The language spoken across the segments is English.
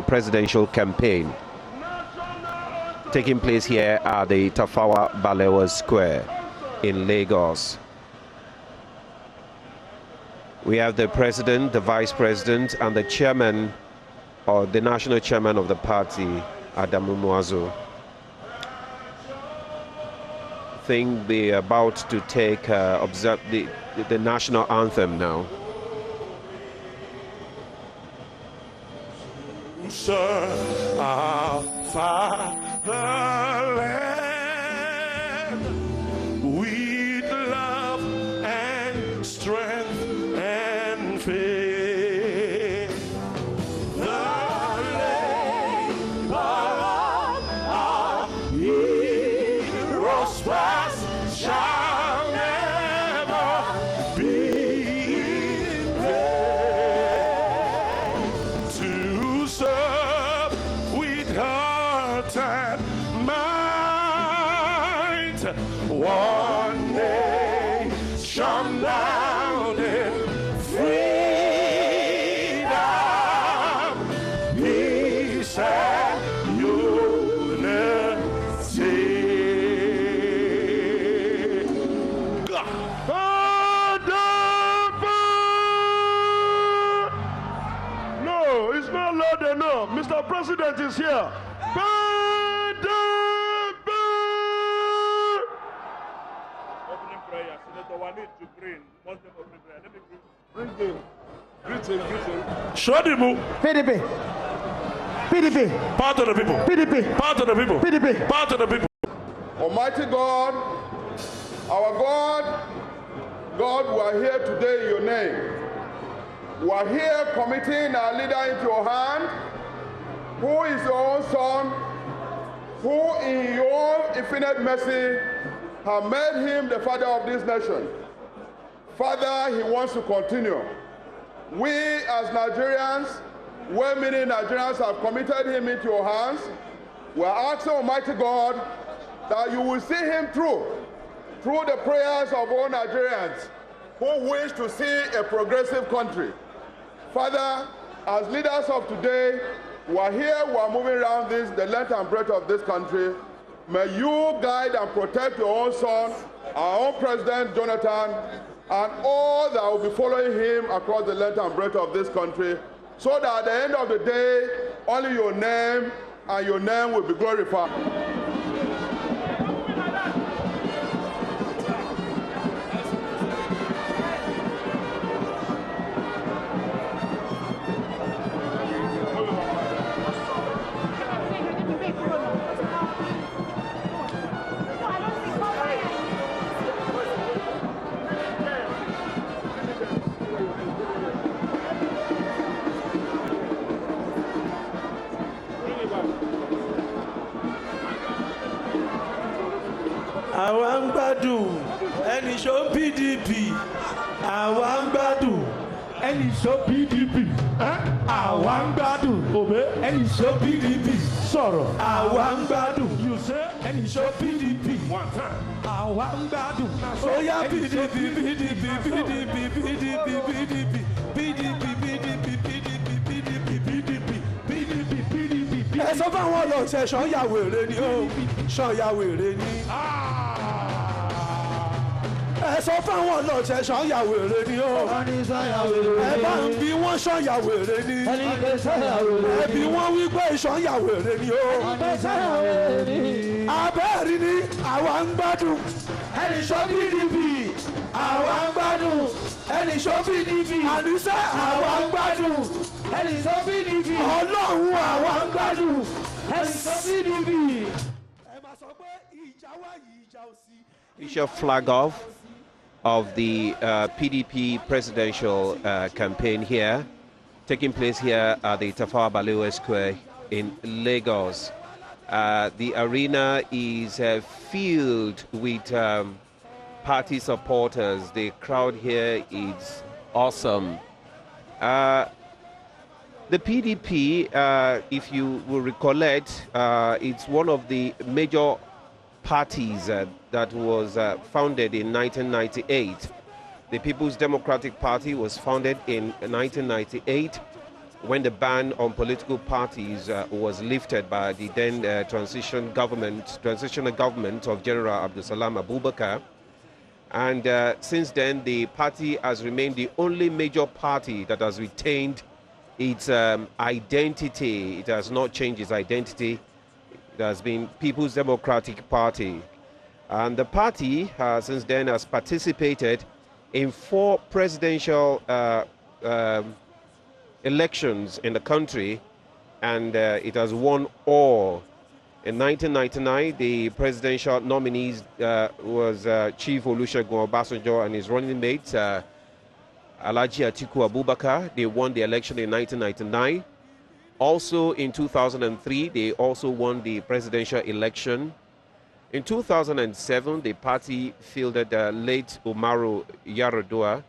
presidential campaign taking place here at the Tafawa Balewa Square in Lagos. We have the president, the vice president, and the chairman, or the national chairman of the party, Adamu Muazu. I think they're about to take observe the national anthem now. Serve our fatherland with love and strength and faith. The labor of our heroes past shall never be in vain. To serve with heart and might, one nation bound in freedom, peace and unity. No, it's not loud enough. Mr. President is here. Opening prayer, Senator Wanid Jubrin, Muslim opening prayer. Let me bring him. Greet him. Shodimu, PDP. PDP. part of the people, PDP. part of the people, PDP. part of the people. Almighty God, our God, God, we are here today in your name. We are here committing our leader into your hand, who is your own son, who in your infinite mercy have made him the father of this nation. Father, he wants to continue. We as Nigerians, well-meaning Nigerians, have committed him into your hands. We are asking Almighty God that you will see him through the prayers of all Nigerians who wish to see a progressive country. Father, as leaders of today, we are here, we are moving around the length and breadth of this country. May you guide and protect your own son, our own President Jonathan, and all that will be following him across the length and breadth of this country, so that at the end of the day, only your name and your name will be glorified. Àwa ń gbádùn ẹni ṣó PDP. Àwa ń gbádùn ẹni ṣó PDP. Àwa ń gbádùn ẹni ṣó PDP. Sọ̀rọ̀. Àwa ń gbádùn ẹni ṣó PDP. Àwa ń gbádùn. Oya PDP PDP PDP PDP PDP PDP PDP PDP PDP PDP PDP. Ẹ sọ fáwọn ọlọ́ọ̀tẹ̀ ṣọ́ọ̀yà wèrè ni ó ṣọ́ọ̀yà wèrè ni. Ẹ sọ fáwọn ọlọ́ọ̀tẹ̀ ṣọ́ọ̀yà wèrè ni ó. Ẹ bá ń bí wọ́n ṣọ́ọ̀yà wèrè ni. Ẹ bí wọ́n wí pé ṣọ́ọ̀yà wèrè ni ó. Abẹ́ẹ̀rí ni àwa ń gbádùn ẹni ṣó PDP. Àwa ń gbádùn ẹni ṣó PDP. Àníṣe àwa ń gbádùn ẹni ṣó PDP. Ọlọ́run àwa ń gbádùn ẹni ṣó PDP. Ẹ máa sọ pé ìjà wá yìí ìjà ò sí. Official flag off of the PDP presidential campaign here, taking place here at the Tafawa Balewa Square in Lagos. The arena is filled with party supporters. The crowd here is awesome. The PDP, if you will recollect, it's one of the major parties that was founded in 1998. The People's Democratic Party was founded in 1998, when the ban on political parties was lifted by the then transitional government of General Abdulsalam Abubakar. And since then, the party has remained the only major party that has retained its identity. It has not changed its identity. It has been People's Democratic Party. And the party, since then, has participated in 4 presidential elections in the country, and it has won all. In 1999, the presidential nominees was Chief Olusegun Obasanjo and his running mate, Alhaji Atiku Abubakar. They won the election in 1999. Also in 2003, they also won the presidential election. In 2007, the party fielded late Umaru Yar'Adua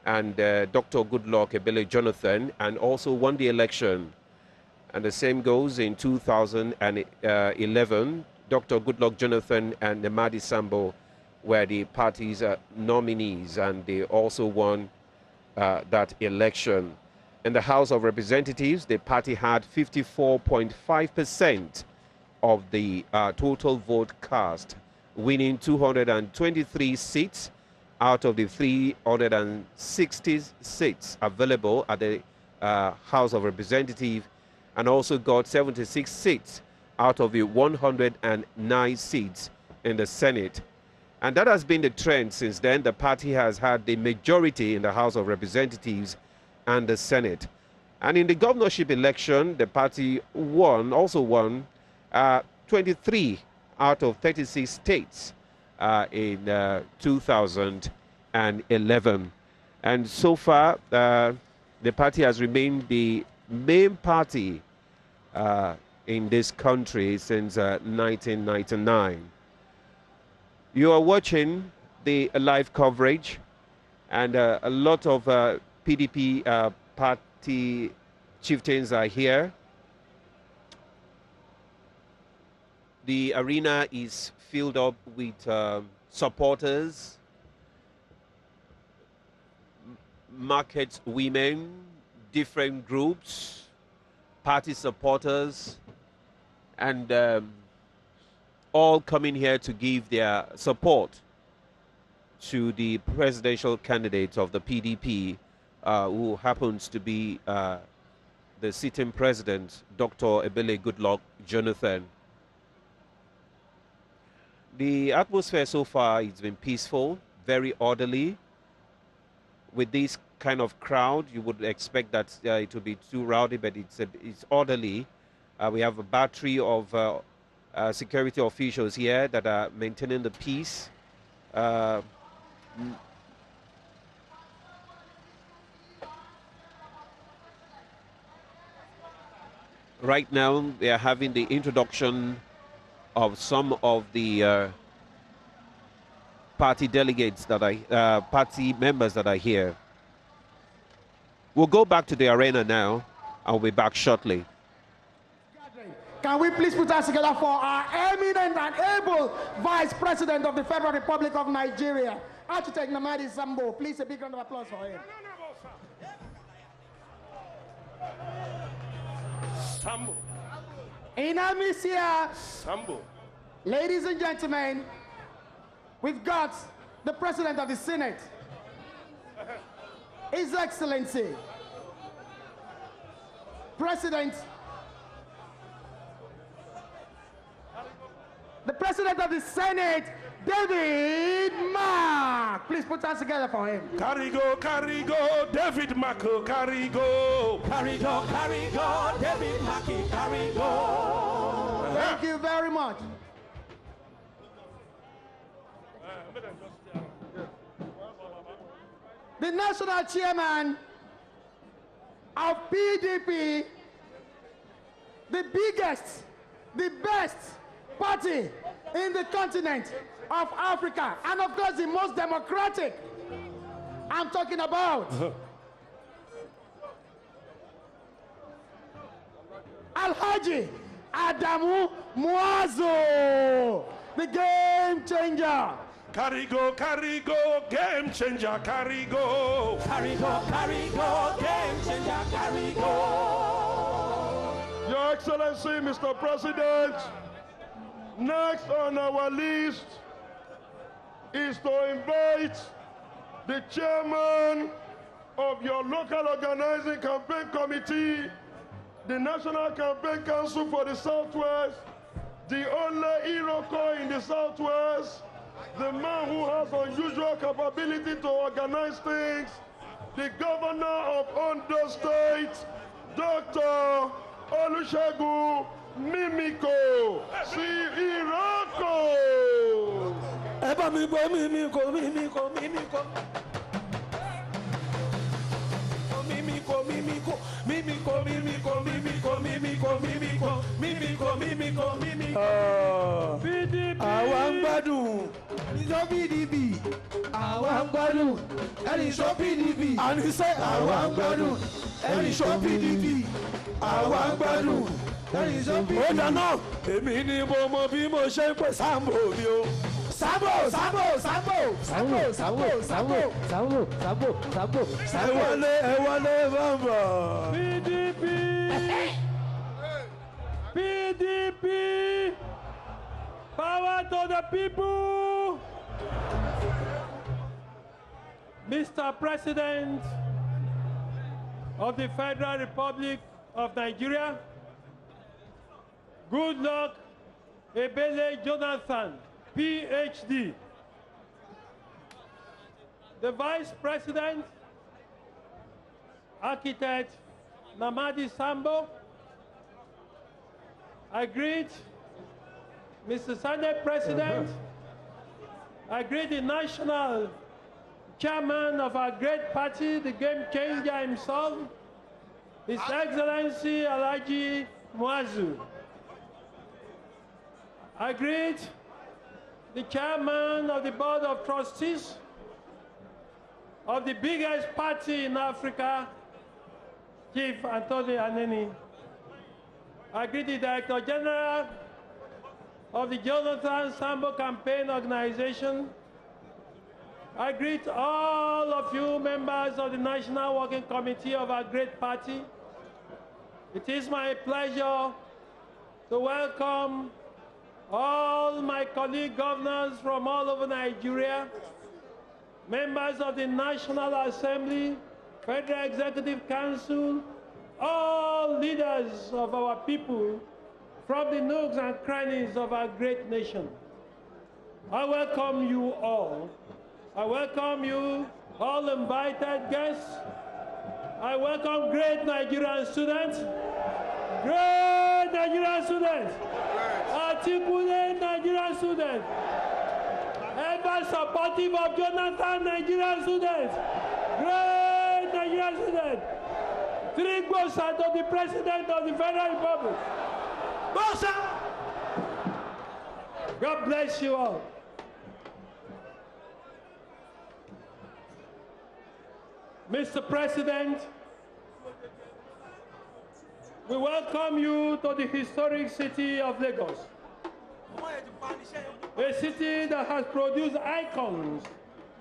and Dr. Goodluck Ebele Jonathan, and also won the election. And the same goes in 2011. Dr. Goodluck Jonathan and Nemadi Sambo were the party's nominees, and they also won that election. In the House of Representatives, the party had 54.5% of the total vote cast, winning 223 seats out of the 360 seats available at the House of Representatives, and also got 76 seats out of the 109 seats in the Senate. And that has been the trend since then. The party has had the majority in the House of Representatives and the Senate. And in the governorship election, the party also won 23 out of 36 states in 2011. And so far, the party has remained the main party in this country since 1999. You are watching the live coverage, and a lot of PDP party chieftains are here. The arena is filled up with supporters, market women, different groups, party supporters, and all coming here to give their support to the presidential candidate of the PDP, who happens to be the sitting president, Dr. Ebele Goodluck Jonathan. The atmosphere so far has been peaceful, very orderly. With this kind of crowd, you would expect that it would be too rowdy, but it's orderly. We have a battery of security officials here that are maintaining the peace. Right now, they are having the introduction of some of the party delegates that are party members that are here. We'll go back to the arena now. I'll be back shortly. Can we please put us together for our eminent and able Vice President of the Federal Republic of Nigeria, Architect Nemadi Sambo. Please, a big round of applause for him. Sambo. In our midst here, Sambo. ladies and gentlemen, we've got the President of the Senate, His Excellency, the President of the Senate, David Mark. Please put us together for him. Carry go, David Mark, carry go. Carry go, David Mark, carry go. Thank you very much. The national chairman of PDP, the biggest, the best party in the continent of Africa, and of course the most democratic. I'm talking about Alhaji Adamu Muazu, the game changer. Carry go, game changer, carry go. Carry go, game changer, carry go. Excellency, Mr. President, next on our list is to invite the chairman of your local organizing campaign committee, the National Campaign Council for the Southwest, the only Iroko in the Southwest, the man who has unusual capability to organize things, the governor of Ondo State, Dr. Olusegun Mimiko, Iroko. PDP. Àwọn gbádùn. Ẹnìṣọ́ PDP. Àwọn gbádùn. Ẹnìṣọ́ PDP. Àníṣe àwọn gbádùn. Ẹnìṣọ́ PDP. Àwọn gbádùn. Ẹnìṣọ́ PDP. Ó dáná. Èmi ni mo mọ bí mo ṣe ń pè Sambo mi o. Sambo. Ẹ wọlé bàbà. PDP. PDP. Power to the people. Mr. President of the Federal Republic of Nigeria, good luck, Ebele Jonathan, PhD. The Vice President, Architect Namadi Sambo. I greet Mr. Senate President. I greet the National Chairman of our great party, the game changer himself, His Excellency Alhaji Muazu. I greet the Chairman of the Board of Trustees of the biggest party in Africa, Chief Anthony Aneni. I greet the Director General of the Jonathan Sambo Campaign Organization. I greet all of you members of the National Working Committee of our great party. It is my pleasure to welcome all my colleague governors from all over Nigeria, members of the National Assembly, Federal Executive Council, all leaders of our people from the nooks and crannies of our great nation. I welcome you all. I welcome you, all invited guests. I welcome great Nigerian students. Great Nigerian students. Articulate Nigerian students. Ever supportive of Jonathan Nigerian students. Great Nigerian students. Three Bosa to the President of the Federal Republic. Bosa! God bless you all. Mr. President, we welcome you to the historic city of Lagos, a city that has produced icons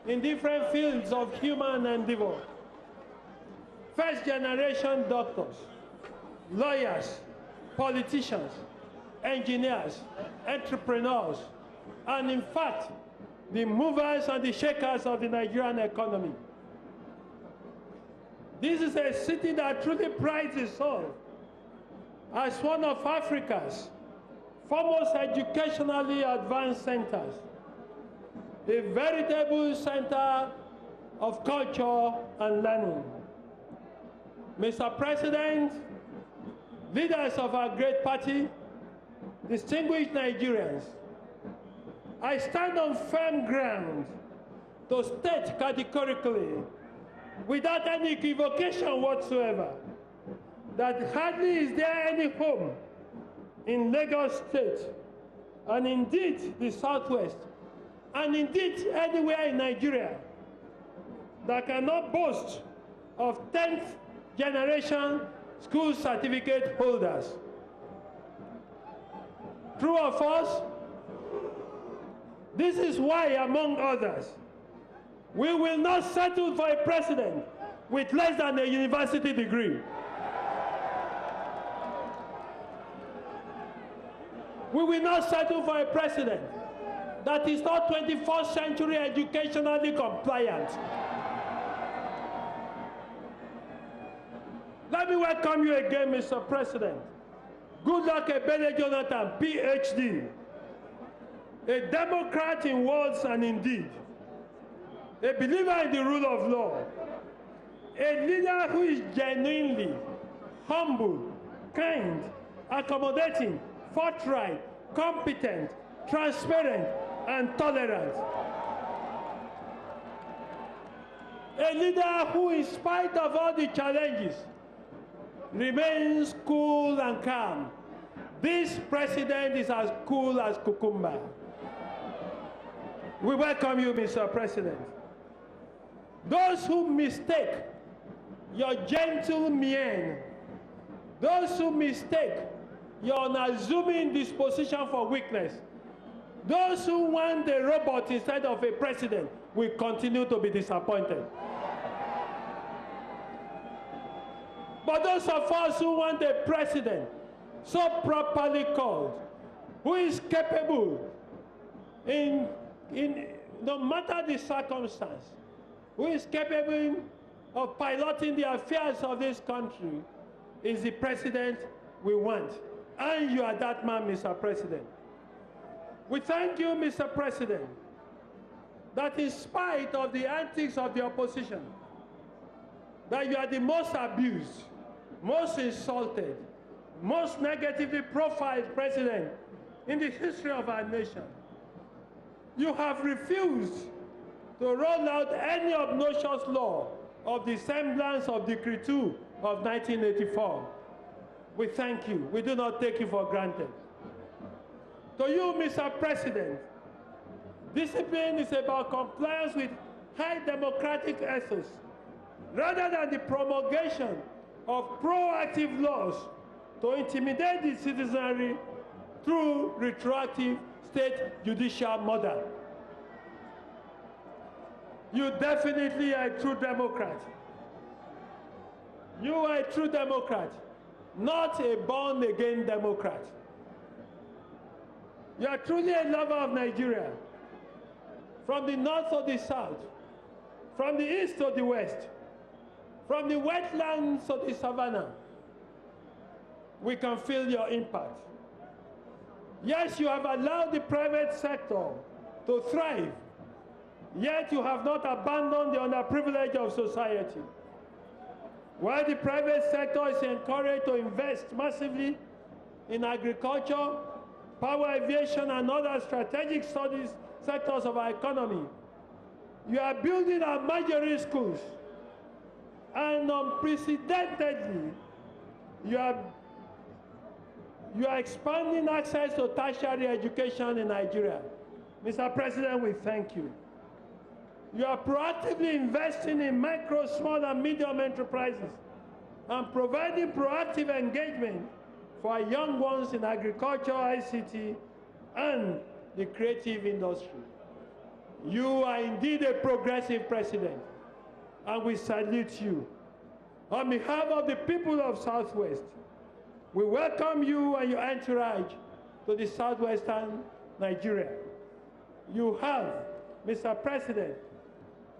in different fields of human endeavor. First-generation doctors, lawyers, politicians, engineers, entrepreneurs, and in fact, the movers and the shakers of the Nigerian economy. This is a city that truly prides itself as one of Africa's foremost educationally advanced centers, a veritable center of culture and learning. Mr. President, leaders of our great party, distinguished Nigerians, I stand on firm ground to state categorically, without any equivocation whatsoever, that hardly is there any home in Lagos State, and indeed the Southwest, and indeed anywhere in Nigeria, that cannot boast of 10th generation school certificate holders. True or false? This is why, among others, we will not settle for a president with less than a university degree. We will not settle for a president that is not 21st century educationally compliant. Let me welcome you again, Mr. President. Good luck, Ebele Jonathan, PhD. A Democrat in words and in deed. A believer in the rule of law. A leader who is genuinely humble, kind, accommodating, forthright, competent, transparent, and tolerant. A leader who, in spite of all the challenges, remains cool and calm. This president is as cool as cucumber. We welcome you, Mr. President. Those who mistake your gentle mien, those who mistake your unassuming disposition for weakness, those who want a robot instead of a president will continue to be disappointed. But those of us who want a president so properly called, who is capable in no matter the circumstance, who is capable of piloting the affairs of this country, is the president we want. And you are that man, Mr. President. We thank you, Mr. President, that in spite of the antics of the opposition, that you are the most abused, most insulted, most negatively profiled president in the history of our nation. You have refused to roll out any obnoxious law of the semblance of Decree 2 of 1984. We thank you. We do not take you for granted. To you, Mr. President, discipline is about compliance with high democratic ethos rather than the promulgation of proactive laws to intimidate the citizenry through retroactive state judicial model. You definitely are a true Democrat. You are a true Democrat, not a born-again Democrat. You are truly a lover of Nigeria, from the north to the south, from the east to the west, from the wetlands to the savannah. We can feel your impact. Yes, you have allowed the private sector to thrive, yet you have not abandoned the underprivileged of society. While the private sector is encouraged to invest massively in agriculture, power, aviation, and other strategic sectors of our economy, you are building our major schools, and unprecedentedly, you are expanding access to tertiary education in Nigeria. Mr. President, we thank you. You are proactively investing in micro, small, and medium enterprises and providing proactive engagement for our young ones in agriculture, ICT, and the creative industry. You are indeed a progressive president, and we salute you. On behalf of the people of Southwest, we welcome you and your entourage to the southwestern Nigeria. You have, Mr. President,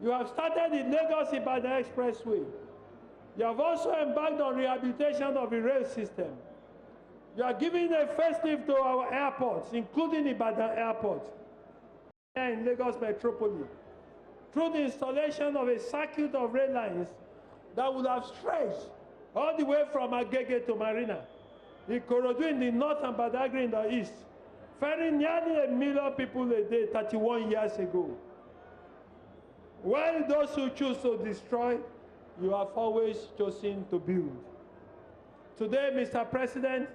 you have started the Lagos-Ibadan Expressway. You have also embarked on rehabilitation of the rail system. You are giving a facelift to our airports, including Ibadan Airport, here in Lagos Metropolis, through the installation of a circuit of rail lines that would have stretched all the way from Agege to Marina, Ikorodu in the north and Badagry in the east, ferrying nearly 1 million people a day 31 years ago. While those who choose to destroy, you have always chosen to build. Today, Mr. President,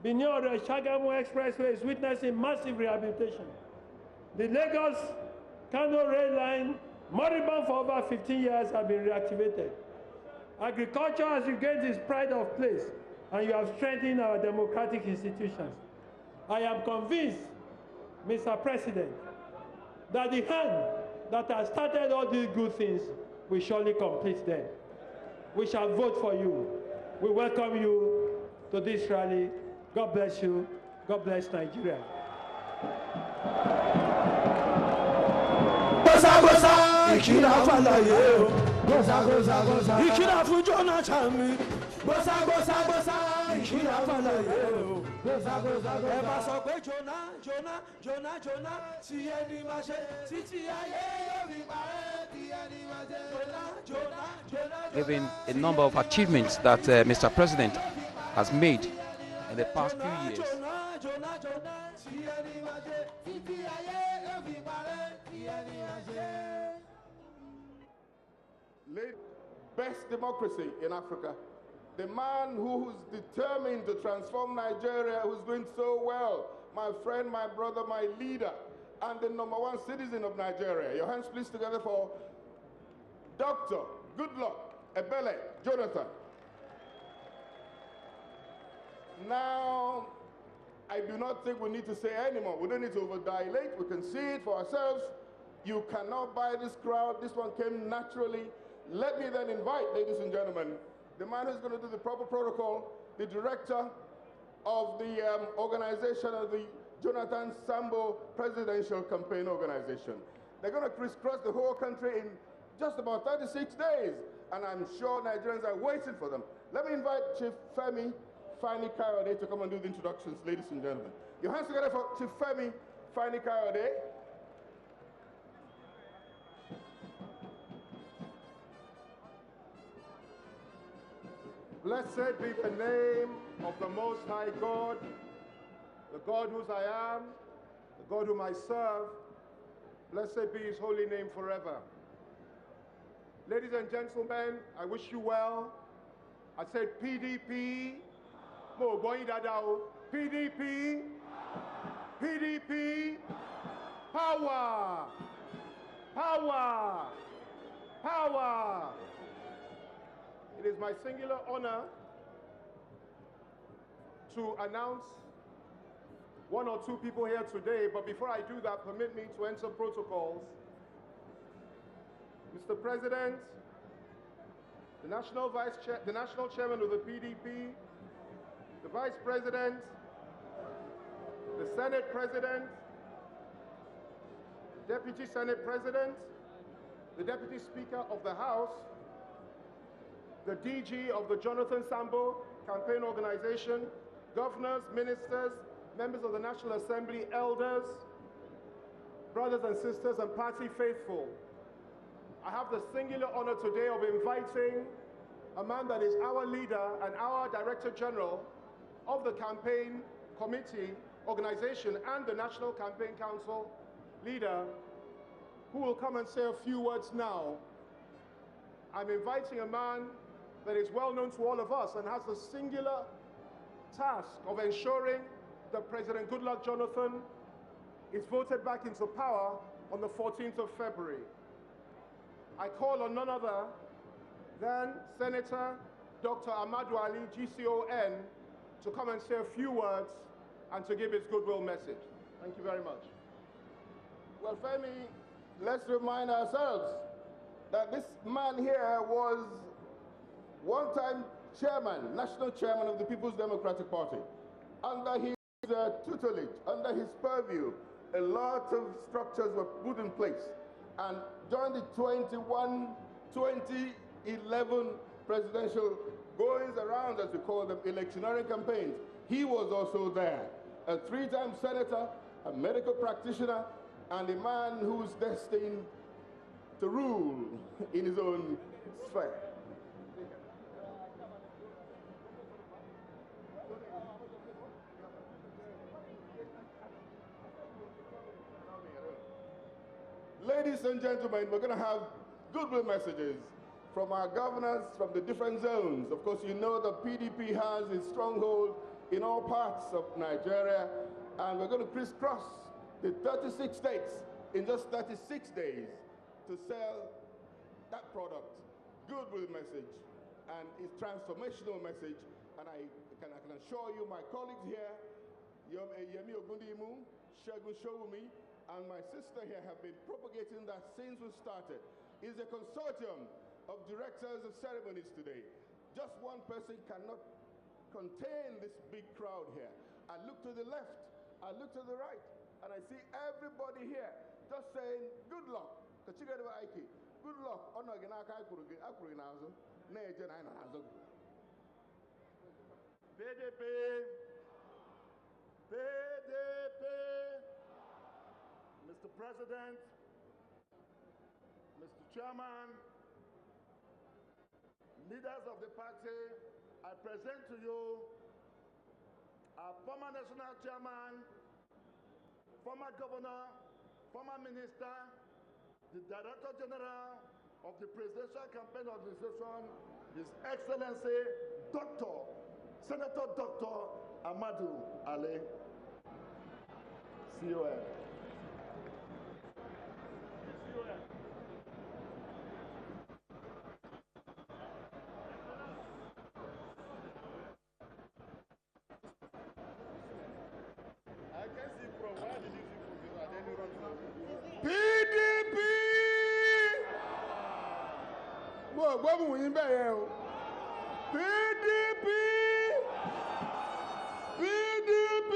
Benin-Shagamu Expressway is witnessing massive rehabilitation. The Lagos-Kano rail line, moribund for over 15 years, have been reactivated. Agriculture has regained its pride of place, and you have strengthened our democratic institutions. I am convinced, Mr. President, that the hand that has started all these good things will surely complete them. We shall vote for you. We welcome you to this rally. God bless you. God bless Nigeria. Ìkìlá fàlàyé o. Ìkìlá fún Jonathan mi. Ìkìlá fàlàyé o. Ẹ bá sọ pé Jona, tí ẹni máa ṣe títí ayé yóò fi parẹ́, tí ẹni máa ṣe Jona. Given a number of achievements that Mr. President has made in the past few years. Best democracy in Africa. The man who's determined to transform Nigeria, who's doing so well, my friend, my brother, my leader, and the #1 citizen of Nigeria. Your hands please together for Dr. Goodluck Ebele Jonathan. Now, I do not think we need to say anymore. We don't need to overdilate. We can see it for ourselves. You cannot buy this crowd. This one came naturally. Let me then invite, ladies and gentlemen, the man who's going to do the proper protocol, the director of the organization of the Jonathan Sambo Presidential Campaign Organization. They're going to crisscross the whole country in just about 36 days, and I'm sure Nigerians are waiting for them. Let me invite Chief Femi Fani Kayode to come and do the introductions, ladies and gentlemen. Your hands together for Chief Femi Fani Kayode. Blessed be the name of the Most High God, the God whose I am, the God whom I serve. Blessed be his holy name forever. Ladies and gentlemen, I wish you well. I said PDP. Mo going dadao. PDP. PDP. Power. Power. Power. It is my singular honor to announce one or two people here today, but before I do that, permit me to enter protocols. Mr. President, the National Chairman of the PDP, the Vice President, the Senate President, Deputy Senate President, the Deputy Speaker of the House, the DG of the Jonathan Sambo Campaign Organization, governors, ministers, members of the National Assembly, elders, brothers and sisters, and party faithful. I have the singular honor today of inviting a man that is our leader and our Director General of the campaign committee, organization, and the National Campaign Council leader, who will come and say a few words now. I'm inviting a man that is well known to all of us and has the singular task of ensuring that President Goodluck Jonathan is voted back into power on the 14th of February. I call on none other than Senator Dr. Ahmadu Ali, GCON, to come and say a few words and to give his goodwill message. Thank you very much. Well, Femi, let's remind ourselves that this man here was one-time chairman, national chairman of the People's Democratic Party. Under his tutelage, under his purview, a lot of structures were put in place. And during the 2011 presidential goings around, as we call them, electioneering campaigns, he was also there. A three-time senator, a medical practitioner, and a man who's destined to rule in his own sphere. Ladies and gentlemen, we're going to have goodwill messages from our governors from the different zones. Of course, you know that PDP has its stronghold in all parts of Nigeria, and we're going to crisscross the 36 states in just 36 days to sell that product. Goodwill message, and its transformational message. And I can assure you, my colleagues here, Yemi Ogundimu, Shegun Showumi, and my sister here have been propagating that since we started. It's a consortium of directors of ceremonies today. Just one person cannot contain this big crowd here. I look to the left, I look to the right, and I see everybody here just saying, good luck. Good luck. PDP, PDP, Mr. President, Mr. Chairman, leaders of the party, I present to you our former national chairman, former governor, former minister, the Director General of the Presidential Campaign Organization, His Excellency Senator Dr. Amadou Ali, CON. I can see from where did you see from? Then you run to PDP! PDP! PDP!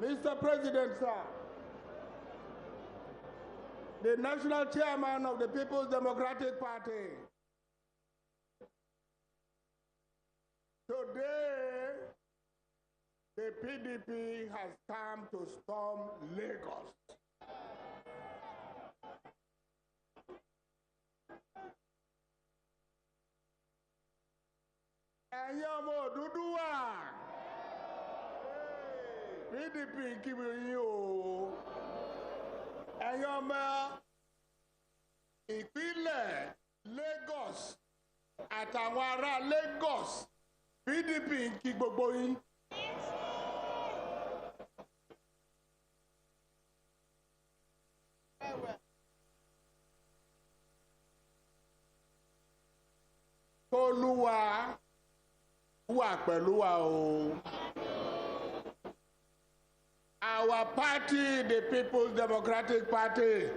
Mr. President, sir, the national chairman of the People's Democratic Party, today, the PDP has come to storm Lagos. Ẹ̀yin ọmọ Odùduwà, PDP kí mi yín o. Ẹ̀yin ọmọ ìpínlẹ̀ Lagos àtàwọn ará Lagos, PDP kí gbogbo yín. Olúwa wà pẹ̀lú wa o. Our party, the People's Democratic Party,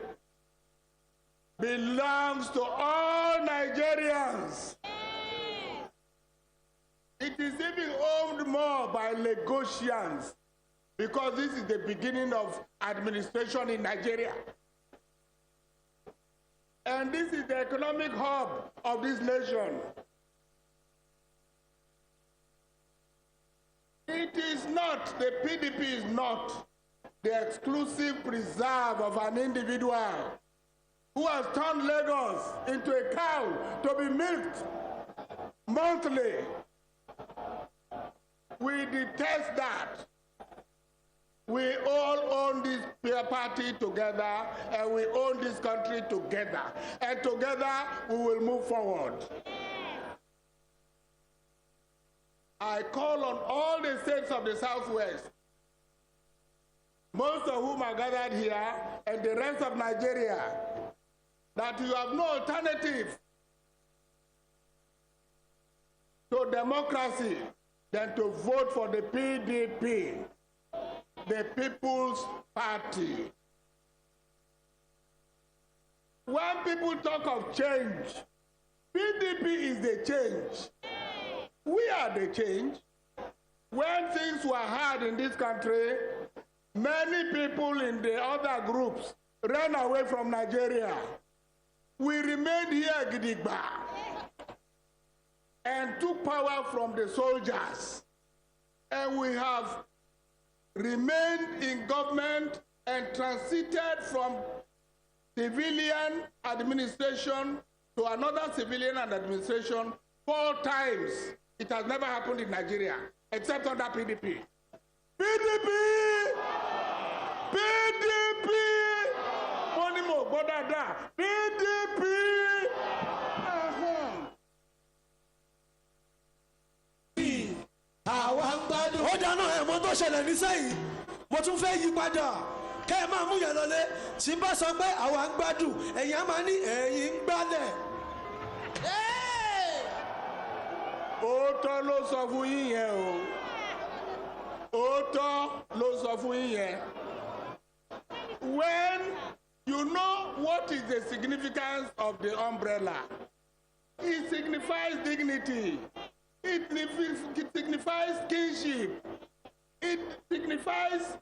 belongs to all Nigerians. It is even owned more by Lagosians because this is the beginning of administration in Nigeria. And this is the economic hub of this nation. It is not, the PDP is not the exclusive preserve of an individual who has turned Lagos into a cow to be milked monthly. We detest that. We all own this party together, and we own this country together. And together, we will move forward. I call on all the states of the Southwest, most of whom are gathered here, and the rest of Nigeria, that you have no alternative to democracy than to vote for the PDP, the People's Party. When people talk of change, PDP is the change. We are the change. When things were hard in this country, many people in the other groups ran away from Nigeria. We remained here, Gidigba, and took power from the soldiers. And we have remained in government and transited from civilian administration to another civilian administration 4 times. It has never happened in Nigeria, except under PDP. PDP! PDP! Monimo Bodada! PDP! Àwa ń gbádùn. Ó dáná ẹ̀mọ́ tó ṣẹlẹ̀ ní sẹ́yìn. Mo tún fẹ́ yí padà. Kẹ́ ẹ máa mú yẹn lọlé. Tí n bá sọ pé àwa ń gbádùn, ẹ̀yin á máa ní ẹ̀yin ń gbálẹ̀. Òótọ́ ló sọ fún yín yẹn o. Òótọ́ ló sọ fún yín yẹn. When you know what is the significance of the umbrella, it signifies dignity. It signifies kingship. It signifies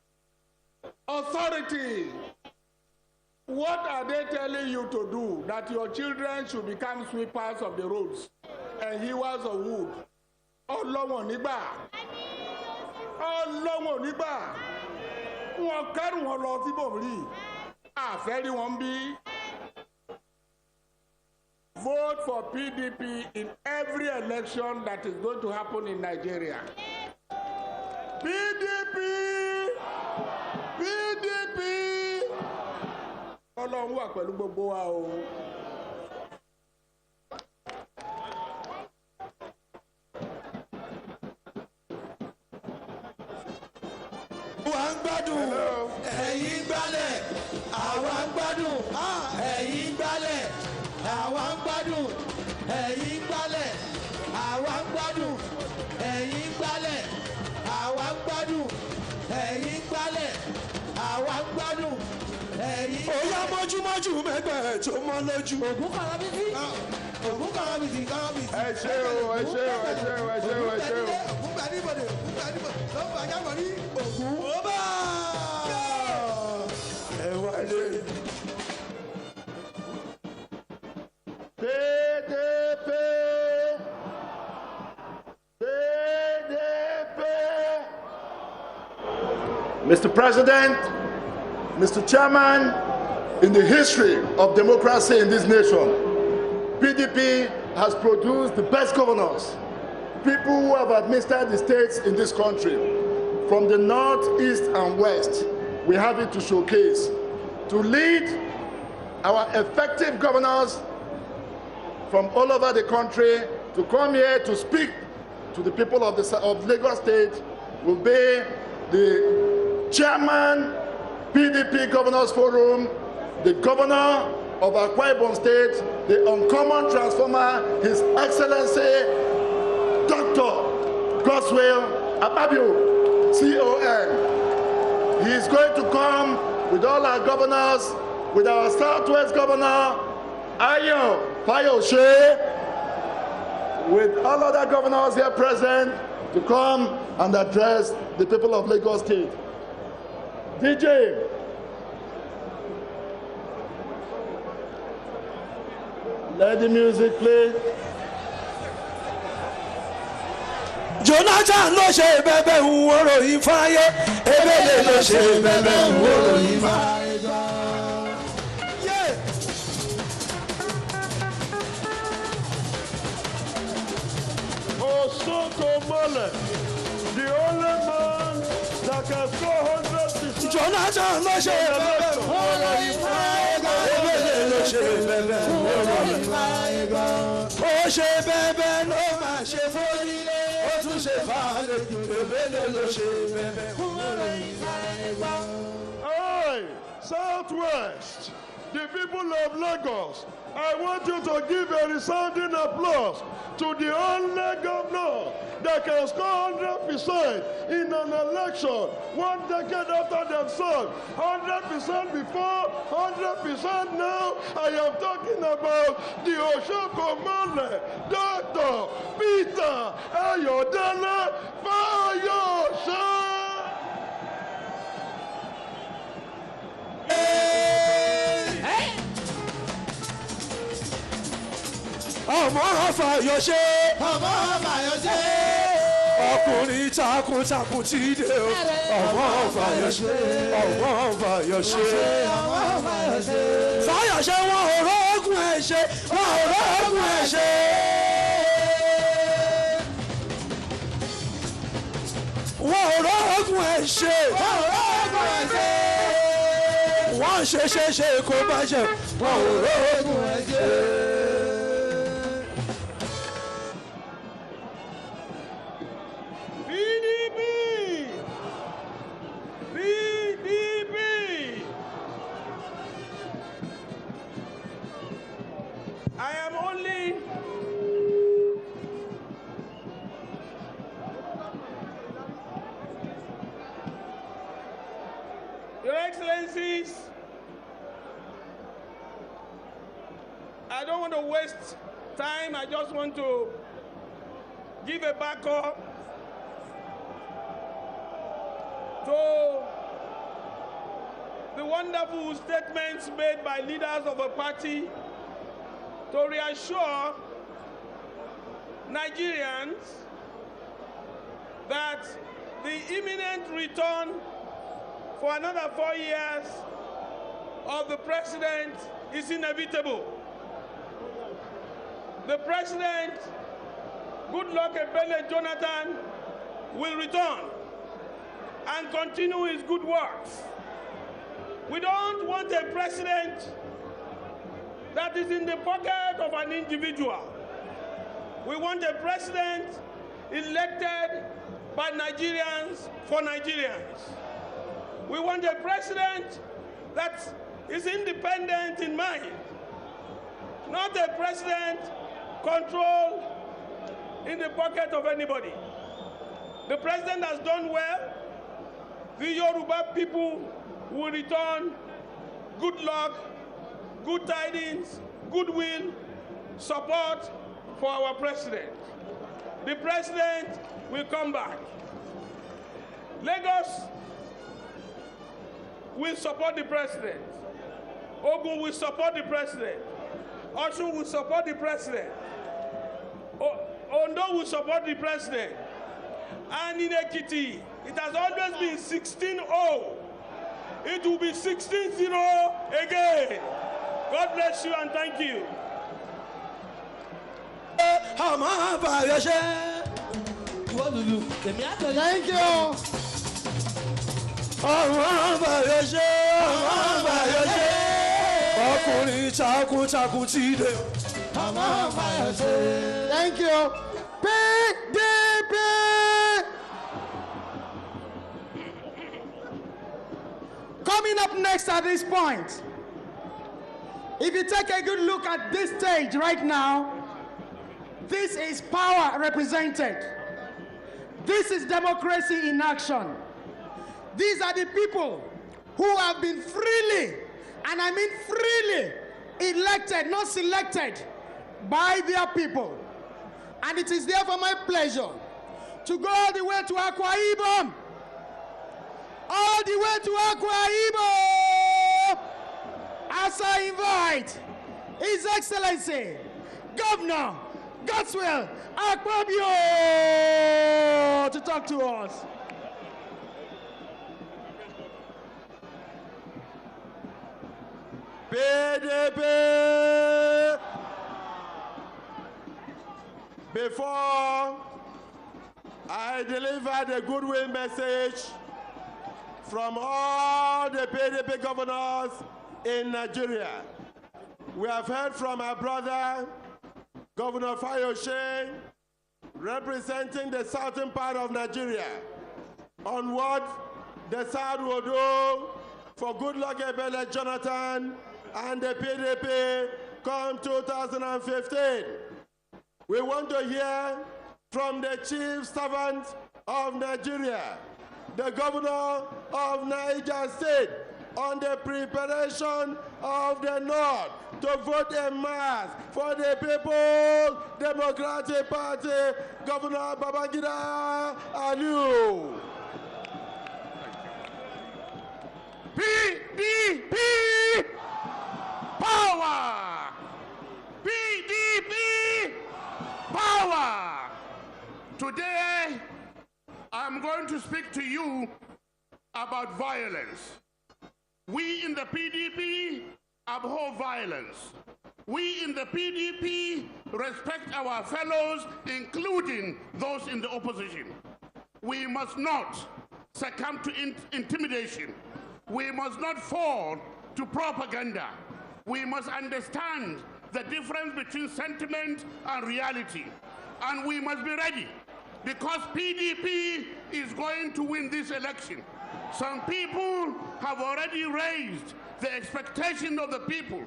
authority. What are they telling you to do? That your children should become sweepers of the roads and hewers of wood? Ọlọ́wọ̀n nígbà. Ọlọ́wọ̀n nígbà. Wọ́n kẹ́rù wọn lọ sí bòmírì. Àfẹ́rí wọn bí. Vote for PDP in every election that is going to happen in Nigeria. PDP! PDP! Ọlọ́run wà pẹ̀lú gbogbo wa o. Àwa ń gbádùn, ẹ̀yin gbálẹ̀. Àwa ń gbádùn, ẹ̀yin gbálẹ̀. Àwa ń gbádùn, ẹ̀yin gbálẹ̀. Àwa ń gbádùn, ẹ̀yin gbálẹ̀. Àwa ń gbádùn, ẹ̀yin gbálẹ̀. Àwa ń gbádùn, ẹ̀yin. Oya mọ́júmọ́jú mẹ́gbẹ̀ẹ́ tó mọ́ lójú. Ògún kọ̀rọ̀bìtì. Ògún kọ̀rọ̀bìtì kọ̀rọ̀bìtì. Ẹ ṣé o, ẹ ṣé o, ẹ ṣé o, ẹ ṣé o, ẹ ṣé o. Ògún gbàdúgbòdè, Ògún gbàdúgbòdè. Lọ́pọ̀ àjàgbọ̀n ní Ògún. Ọba! Ẹ wálé. PDP! PDP! Mr. President, Mr. Chairman, in the history of democracy in this nation, PDP has produced the best governors, people who have administered the states in this country. From the north, east, and west, we have it to showcase. To lead our effective governors from all over the country to come here to speak to the people of Lagos State will be the chairman, PDP Governors Forum, the governor of Akwa Ibom State, the uncommon transformer, His Excellency Dr. Goswell Ababio, CON. He is going to come with all our governors, with our Southwest Governor, Ayo Fayose, with all other governors here present to come and address the people of Lagos State. DJ, let the music play. Jonathan ló ṣe bẹ̀bẹ̀ ń wòrò ìfáyé, Ebele ló ṣe bẹ̀bẹ̀ ń wòrò ìfáyé. Osokomole, the only man that can score 100%. Jonathan ló ṣe bẹ̀bẹ̀ ń wòrò ìfáyé, Ebele ló ṣe bẹ̀bẹ̀ ń wòrò ìfáyé. Ó ṣe bẹ̀bẹ̀ ló máa ṣe fórílé. Hey, Southwest, the people of Lagos, I want you to give a resounding applause to the only governor that can score 100% in an election 1 decade after they've served. 100% before, 100% now. I am talking about the Osokomole, Dr. Peter Ayodele Fayose. Ọmọ Fayose, ọmọ Fayose, ọkùnrin takuntakun ti dé o. Ọmọ Fayose, ọmọ Fayose, ọmọ Fayose. Fayose wọn ò rógùn ẹ̀ ṣe, wọn ò rógùn ẹ̀ ṣe. Wọn ò rógùn ẹ̀ ṣe, wọn ò rógùn ẹ̀ ṣe. Wọ́n ṣe kó bá ṣe, wọn ò rógùn ẹ̀ ṣe. I am only Your Excellencies, I don't want to waste time. I just want to give a backup to the wonderful statements made by leaders of a party to reassure Nigerians that the imminent return for another 4 years of the president is inevitable. The president, Goodluck Ebele Jonathan, will return and continue his good works. We don't want a president that is in the pocket of an individual. We want a president elected by Nigerians for Nigerians. We want a president that is independent in mind, not a president controlled in the pocket of anybody. The president has done well. The Yoruba people will return good luck, good tidings, goodwill, support for our president. The president will come back. Lagos will support the president. Ogun will support the president. Osun will support the president. Ondo will support the president. And in Ekiti, it has always been 16-0. It will be 16-0 again. God bless you and thank you. Thank you. Thank you. PDP. Coming up next at this point, if you take a good look at this stage right now, this is power represented. This is democracy in action. These are the people who have been freely, and I mean freely, elected, not selected, by their people. And it is therefore my pleasure to go all the way to Akwa Ibom, all the way to Akwa Ibom, as I invite His Excellency, Governor Godswill Akpabio, to talk to us. PDP. Before I deliver the goodwill message from all the PDP governors in Nigeria, we have heard from our brother, Governor Fayose, representing the southern part of Nigeria, on what the South will do for Goodluck Ebele Jonathan and the PDP come 2015. We want to hear from the chief servant of Nigeria, the governor of Niger State, on the preparation of the North to vote en masse for the People's Democratic Party, Governor Babangida Aliyu. PDP power! PDP power! Today, I'm going to speak to you about violence. We in the PDP abhor violence. We in the PDP respect our fellows, including those in the opposition. We must not succumb to intimidation. We must not fall to propaganda. We must understand the difference between sentiment and reality. And we must be ready, because PDP is going to win this election. Some people have already raised the expectation of the people.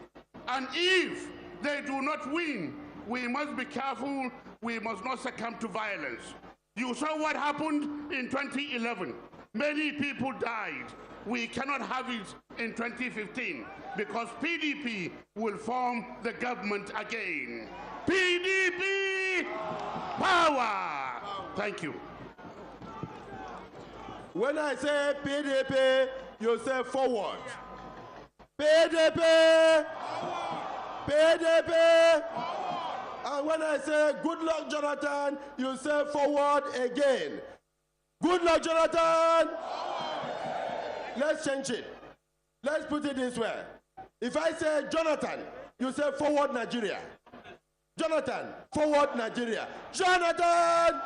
And if they do not win, we must be careful. We must not succumb to violence. You saw what happened in 2011. Many people died. We cannot have it in 2015 because PDP will form the government again. PDP power! Thank you. When I say PDP, you say forward. PDP! PDP! And when I say good luck, Jonathan, you say forward again. Good luck, Jonathan! Let's change it. Let's put it this way. If I say Jonathan, you say forward Nigeria. Jonathan, forward Nigeria. Jonathan!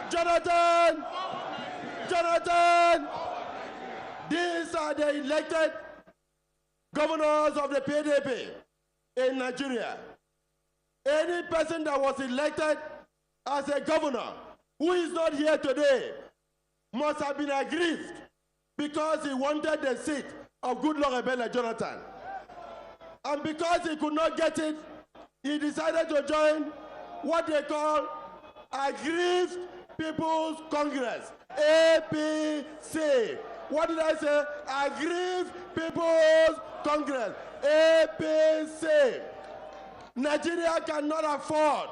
Jonathan! Jonathan! These are the elected governors of the PDP in Nigeria. Any person that was elected as a governor who is not here today must have been aggrieved because he wanted the seat of Goodluck Ebele Jonathan. And because he could not get it, he decided to join what they call Aggrieved People's Congress, APC. What did I say? Aggrieved People's Congress, APC. Nigeria cannot afford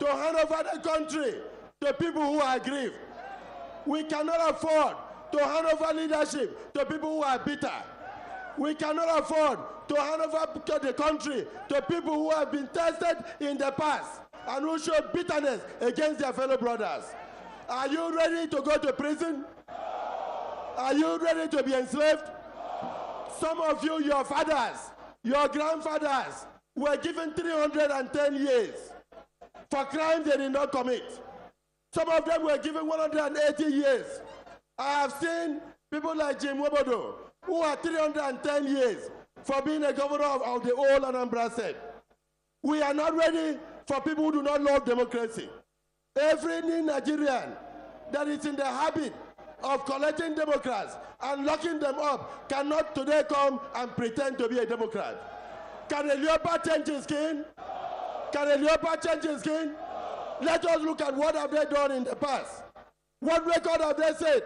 to hand over the country to people who are aggrieved. We cannot afford to hand over leadership to people who are bitter. We cannot afford to hand over the country to people who have been tested in the past and who show bitterness against their fellow brothers. Are you ready to go to prison? Are you ready to be enslaved? Some of you, your fathers, your grandfathers, were given 310 years for crimes they did not commit. Some of them were given 180 years. I have seen people like Jim Wobodo, who are 310 years for being a governor of the old Anambra State. We are not ready for people who do not love democracy. Every Nigerian that is in the habit of collecting Democrats and locking them up cannot today come and pretend to be a Democrat. Can a leopard change his skin? Can a leopard change his skin? Let us look at what have they done in the past. What record have they said?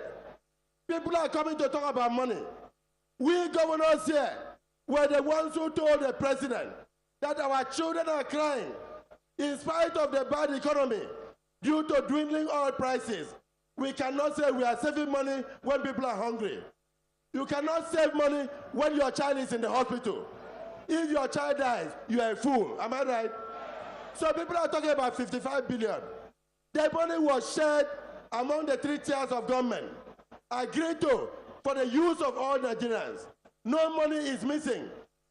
People are coming to talk about money. We governors here were the ones who told the president that our children are crying in spite of the bad economy due to dwindling oil prices. We cannot say we are saving money when people are hungry. You cannot save money when your child is in the hospital. If your child dies, you are a fool. Am I right? So people are talking about 55 billion. The money was shared among the 3 tiers of government, agreed to for the use of all Nigerians. No money is missing.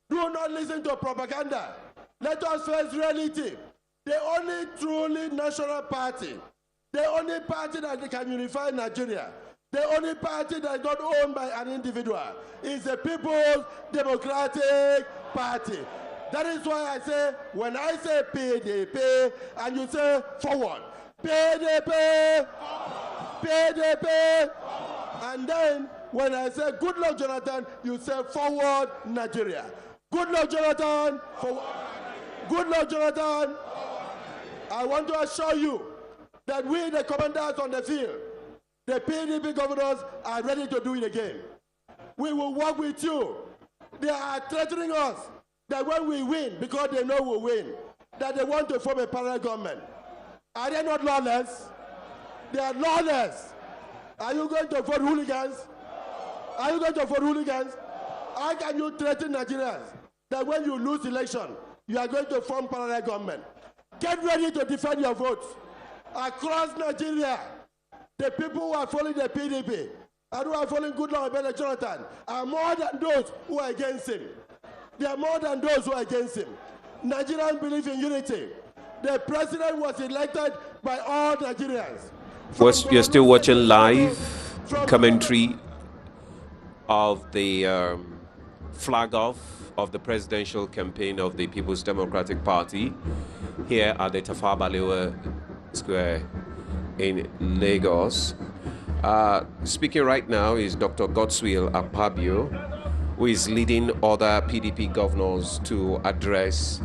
Do not listen to propaganda. Let us face reality. The only truly national party, the only party that can unify Nigeria, the only party that is not owned by an individual is the People's Democratic Party. That is why I say, when I say PDP and you say forward, PDP, PDP, and then when I say good luck, Jonathan, you say forward Nigeria. Good luck, Jonathan. Forward. Good luck, Jonathan. I want to assure you that we, the commanders on the field, the PDP governors, are ready to do it again. We will work with you. They are threatening us that when we win, because they know we'll win, that they want to form a parallel government. Are they not lawless? They are lawless. Are you going to vote hooligans? Are you going to vote hooligans? How can you threaten Nigerians that when you lose election, you are going to form parallel government? Get ready to defend your votes. Across Nigeria, the people who are following the PDP and who are following Goodluck Ebele Jonathan are more than those who are against him. They are more than those who are against him. Nigerians believe in unity. The president was elected by all Nigerians. You're still watching live commentary of the flag off of the presidential campaign of the People's Democratic Party here at the Tafawa Balewa Square in Lagos. Speaking right now is Dr. Godswill Akpabio, who is leading other PDP governors to address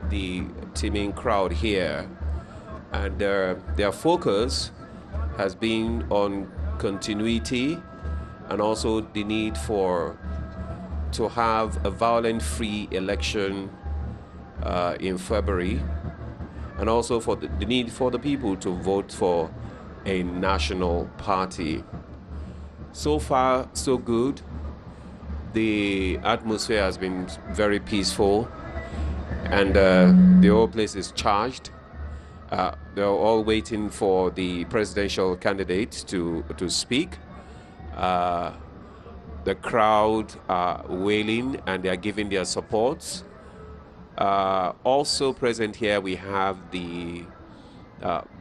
the teeming crowd here. And their focus has been on continuity and also the need to have a violent-free election in February, and also for the need for the people to vote for a national party. So far, so good. The atmosphere has been very peaceful, and the whole place is charged. They're all waiting for the presidential candidate to speak. The crowd are wailing and they are giving their support. Also present here, we have the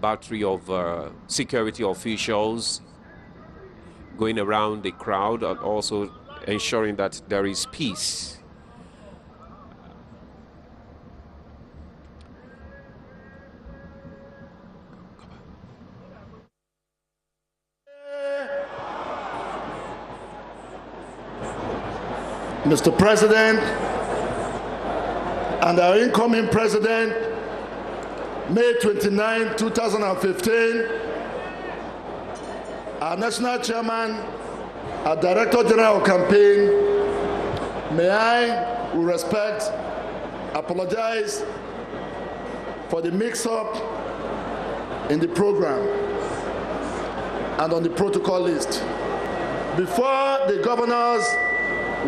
battery of security officials going around the crowd and also ensuring that there is peace. Mr. President and our incoming president, May 29, 2015, our national chairman, our director general of campaign, may I, with respect, apologize for the mix-up in the program and on the protocol list. Before, the governors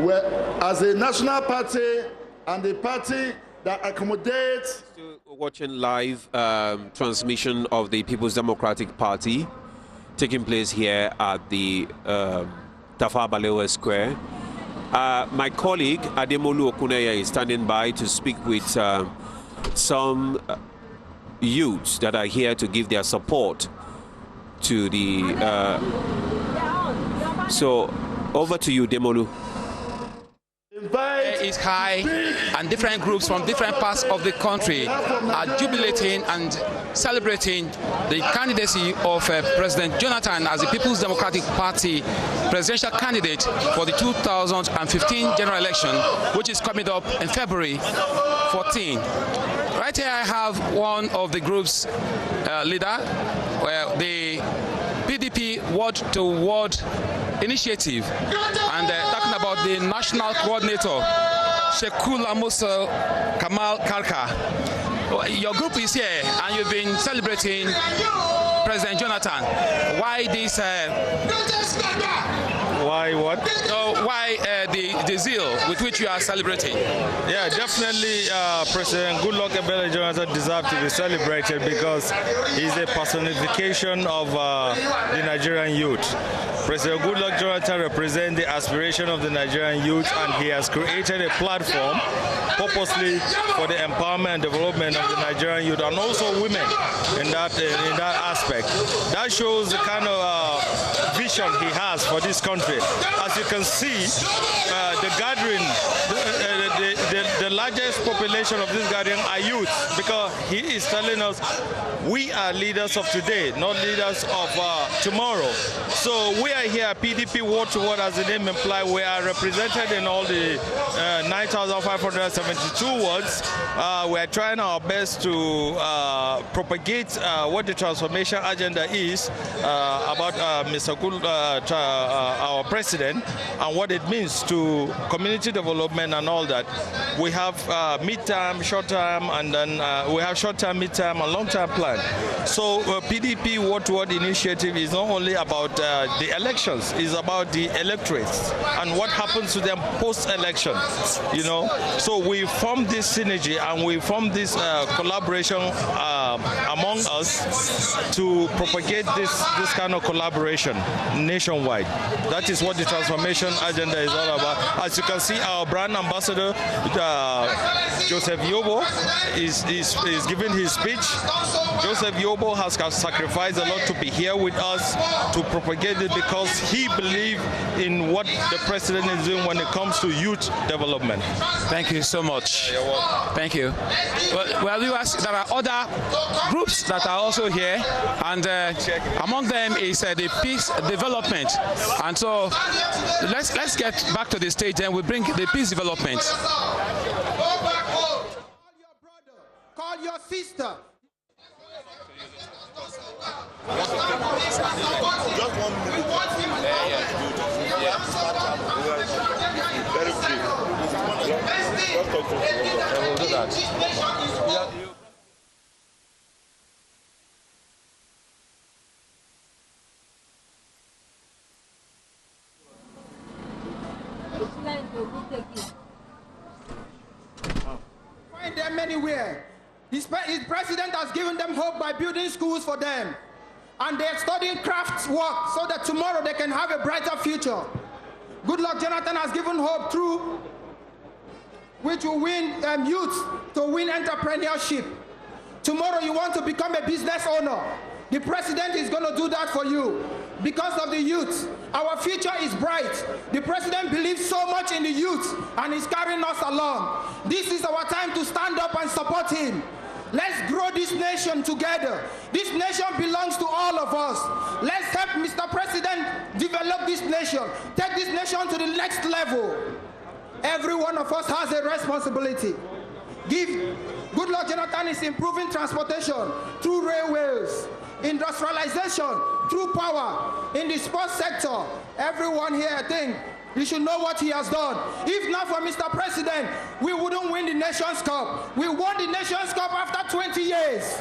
were, as a national party and a party that accommodates. Watching live transmission of the People's Democratic Party taking place here at the Tafawa Balewa Square. My colleague Ademolu Okuneya is standing by to speak with some youths that are here to give their support to the. So over to you, Demolu. Is high, and different groups from different parts of the country are jubilating and celebrating the candidacy of President Jonathan as the People's Democratic Party presidential candidate for the 2015 general election, which is coming up in February 14. Right here I have one of the group's leader, the PDP word-to-word initiative, and talking about the national coordinator, Shekula Musa Kamal Karka. Your group is here and you've been celebrating President Jonathan. Why this? Why what? Why the zeal with which you are celebrating? Yeah, definitely President Goodluck Ebele Jonathan deserves to be celebrated because he's a personification of the Nigerian youth. President Goodluck Jonathan represents the aspiration of the Nigerian youth, and he has created a platform purposely for the empowerment and development of the Nigerian youth and also women in that aspect. That shows the kind of vision he has for this country. As you can see, the gathering, the largest population of this gathering are youth, because he is telling us we are leaders of today, not leaders of tomorrow. So we are here, PDP word to word, as the name implies. We are represented in all the 9,572 wards. We are trying our best to propagate what the transformation agenda is about Mr. our president, and what it means to community development and all that. We have mid-term, short-term, and then we have short-term, mid-term, and long-term plan. So PDP word-to-word initiative is not only about the elections, it's about the electorates and what happens to them post-election, you know. So we form this synergy and we form this collaboration among us to propagate this kind of collaboration nationwide. That is what the transformation agenda is all about. As you can see, our brand ambassador, Joseph Yobo, is giving his speech. Joseph Yobo has sacrificed a lot to be here with us to propagate it because he believes in what the president is doing when it comes to youth development. Thank you so much. Thank you. Well, there are other groups that are also here, and among them is the peace development. And so let's get back to the stage, and we bring the peace development. Go back home. Call your brother. Call your sister. Just 1 minute. Very brief. Just talk to me. We'll do that. Find them anywhere. His president has given them hope by building schools for them. And they're studying crafts work so that tomorrow they can have a brighter future. Goodluck Jonathan has given hope through which will win youth to win entrepreneurship. Tomorrow you want to become a business owner. The president is going to do that for you. Because of the youth, our future is bright. The president believes so much in the youth and is carrying us along. This is our time to stand up and support him. Let's grow this nation together. This nation belongs to all of us. Let's help Mr. President develop this nation. Take this nation to the next level. Every one of us has a responsibility. Goodluck Jonathan is improving transportation through railways, industrialization through power, in the sports sector. Everyone here, I think, you should know what he has done. If not for Mr. President, we wouldn't win the Nations Cup. We won the Nations Cup after 20 years.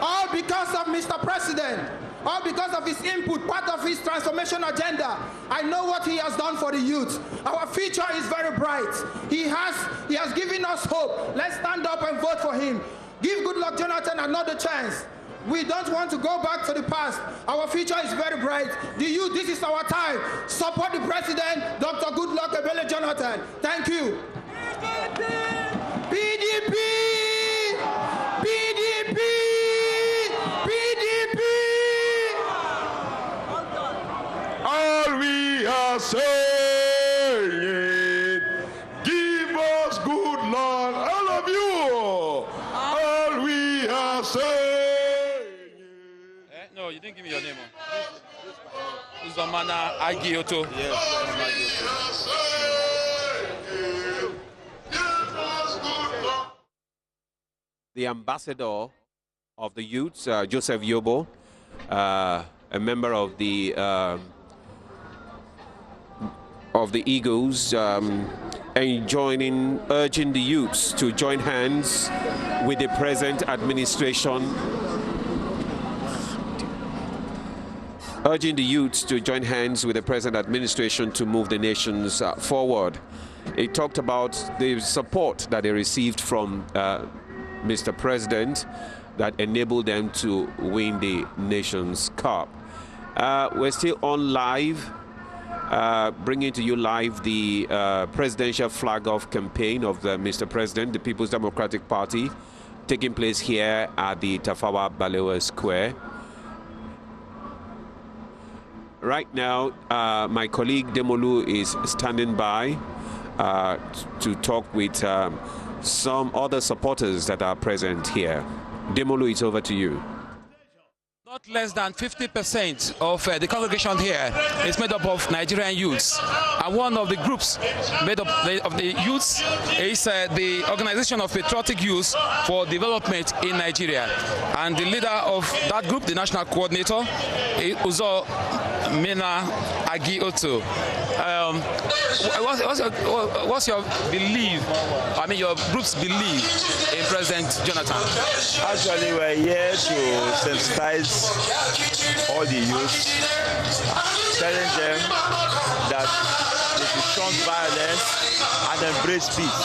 All because of Mr. President. All because of his input, part of his transformation agenda. I know what he has done for the youth. Our future is very bright. He has given us hope. Let's stand up and vote for him. Give Goodluck Jonathan another chance. We don't want to go back to the past. Our future is very bright. The youth, this is our time. Support the president, Dr. Goodluck Ebele Jonathan. Thank you. PDP! PDP! PDP! All we are saying, give us good luck, all of you. All we are saying. No, you didn't give me your name. Uzamana Agioto. Yes. The ambassador of the youths, Joseph Yobo, a member of the Eagles, and urging the youths to join hands with the present administration, to move the nations forward. He talked about the support that they received from Mr. President that enabled them to win the Nations Cup. We're still on live, bringing to you live the presidential flag-off campaign of Mr. President, the People's Democratic Party, taking place here at the Tafawa Balewa Square. Right now, my colleague Demolu is standing by to talk with some other supporters that are present here. Demolu, it's over to you. Not less than 50% of the congregation here is made up of Nigerian youths. And one of the groups made up of the youths is the Organization of Patriotic Youth for Development in Nigeria. And the leader of that group, the national coordinator, is Uzo Mina Agioto. What's your belief, your group's belief in President Jonathan? Actually, we're here to sensitize all the youth, telling them that they should shun violence and embrace peace.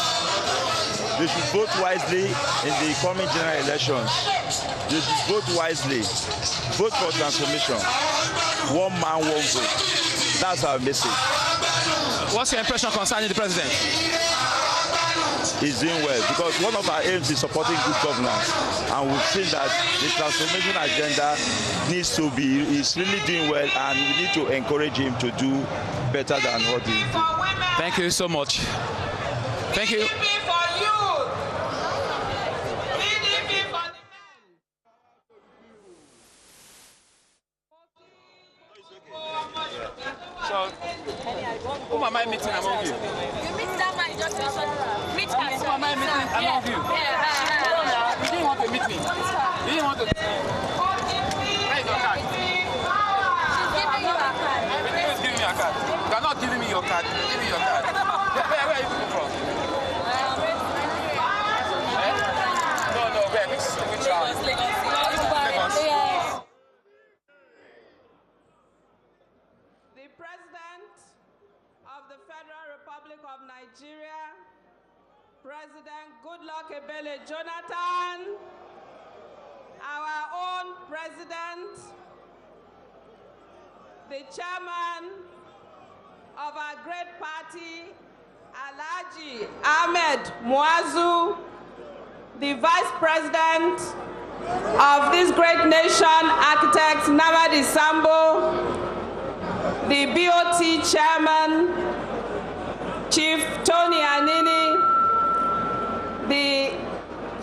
They should vote wisely in the coming general elections. They should vote wisely, vote for transformation. One man, one vote. That's our message. What's your impression concerning the president? He's doing well because one of our aims is supporting good governance, and we've seen that the transformation agenda is really doing well, and we need to encourage him to do better than what he's doing. Thank you so much. Thank you. So, who am I meeting among you? You meet that man, just meet us. Who am I meeting among you? You didn't want to meet me. You didn't want to. Where is your card? She's giving you a card. Who is giving me a card? You are not giving me your card. Give me your card. Where are you coming from? No, where? Which round? Lagos. of Nigeria, President Goodluck Ebele Jonathan, our own president, the chairman of our great party, Alhaji Ahmed Muazu, the vice president of this great nation, architect Namadi Sambo, the BOT chairman, Chief Tony Anini, the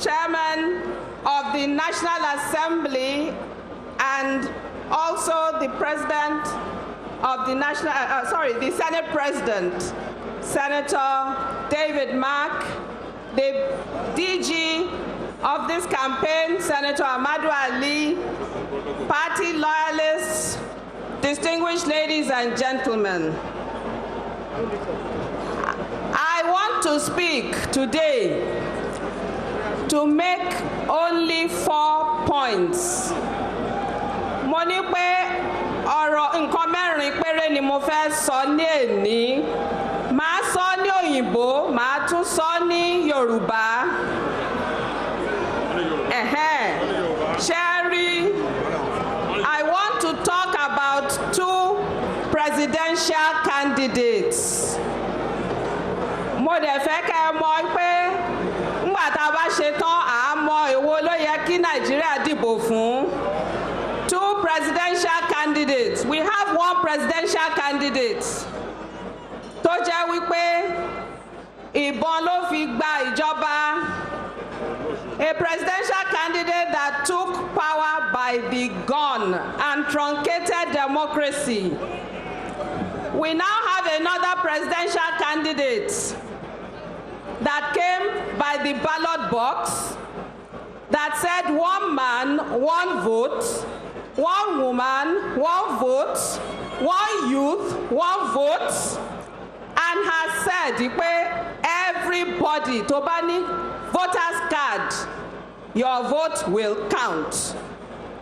chairman of the National Assembly, and also the president of the the Senate President, Senator David Mark, the DG of this campaign, Senator Amadou Ali, party loyalists, distinguished ladies and gentlemen. I want to speak today to make only 4 points. Mo ní pé ọ̀rọ̀ nǹkan mẹ́rin péré ni mo fẹ́ sọ ní èní. Màá sọ ní òyìnbó, màá tún sọ ní Yorùbá. Sherry, I want to talk about 2 presidential candidates. Mo dẹ̀ fẹ́ kẹ́ ẹ mọ̀ pé ńgbà tá a bá ṣe tán à á mọ èwo ló yẹ kí Nàìjíríà dìbò fún. 2 presidential candidates. We have 1 presidential candidate tó jẹ́ wípé ìbọn ló fi gba ìjọba. A presidential candidate that took power by the gun and truncated democracy. We now have another presidential candidate that came by the ballot box that said 1 man, 1 vote, 1 woman, 1 vote, 1 youth, 1 vote, and has said everybody tó bá ní voters card, your vote will count.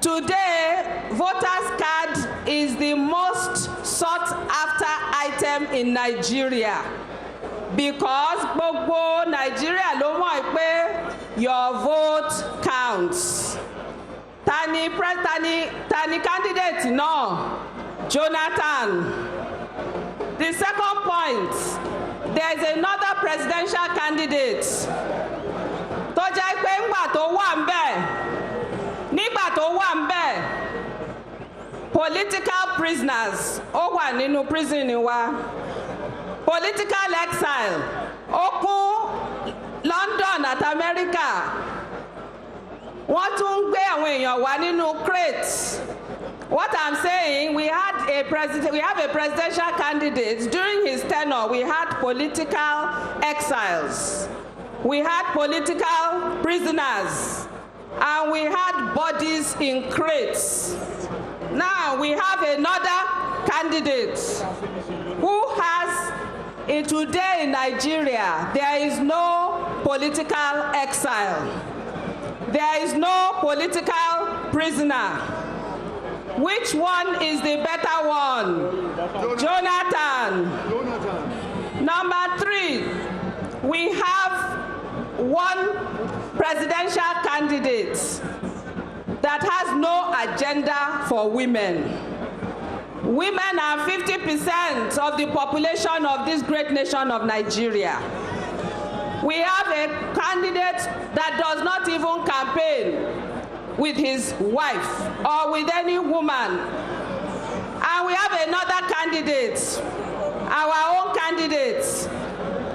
Today, voters card is the most sought after item in Nigeria because gbogbo Nigeria ló mọ̀ pé your vote counts. Tani candidate náà? Jonathan. The second point, there is another presidential candidate tó jẹ́ pé nígbà tó wà ń bẹ̀ political prisoners ó wà nínú prison wa, political exile ó kún London àti America, wọ́n tún ń gbé àwọn èèyàn wá nínú crate. What I'm saying, we have a presidential candidate. During his tenure, we had political exiles, we had political prisoners, and we had bodies in crates. Now we have another candidate who has, today in Nigeria, there is no political exile. There is no political prisoner. Which one is the better one? Jonathan. Number 3, we have 1 presidential candidate that has no agenda for women. Women are 50% of the population of this great nation of Nigeria. We have a candidate that does not even campaign with his wife or with any woman. And we have another candidate, our own candidate,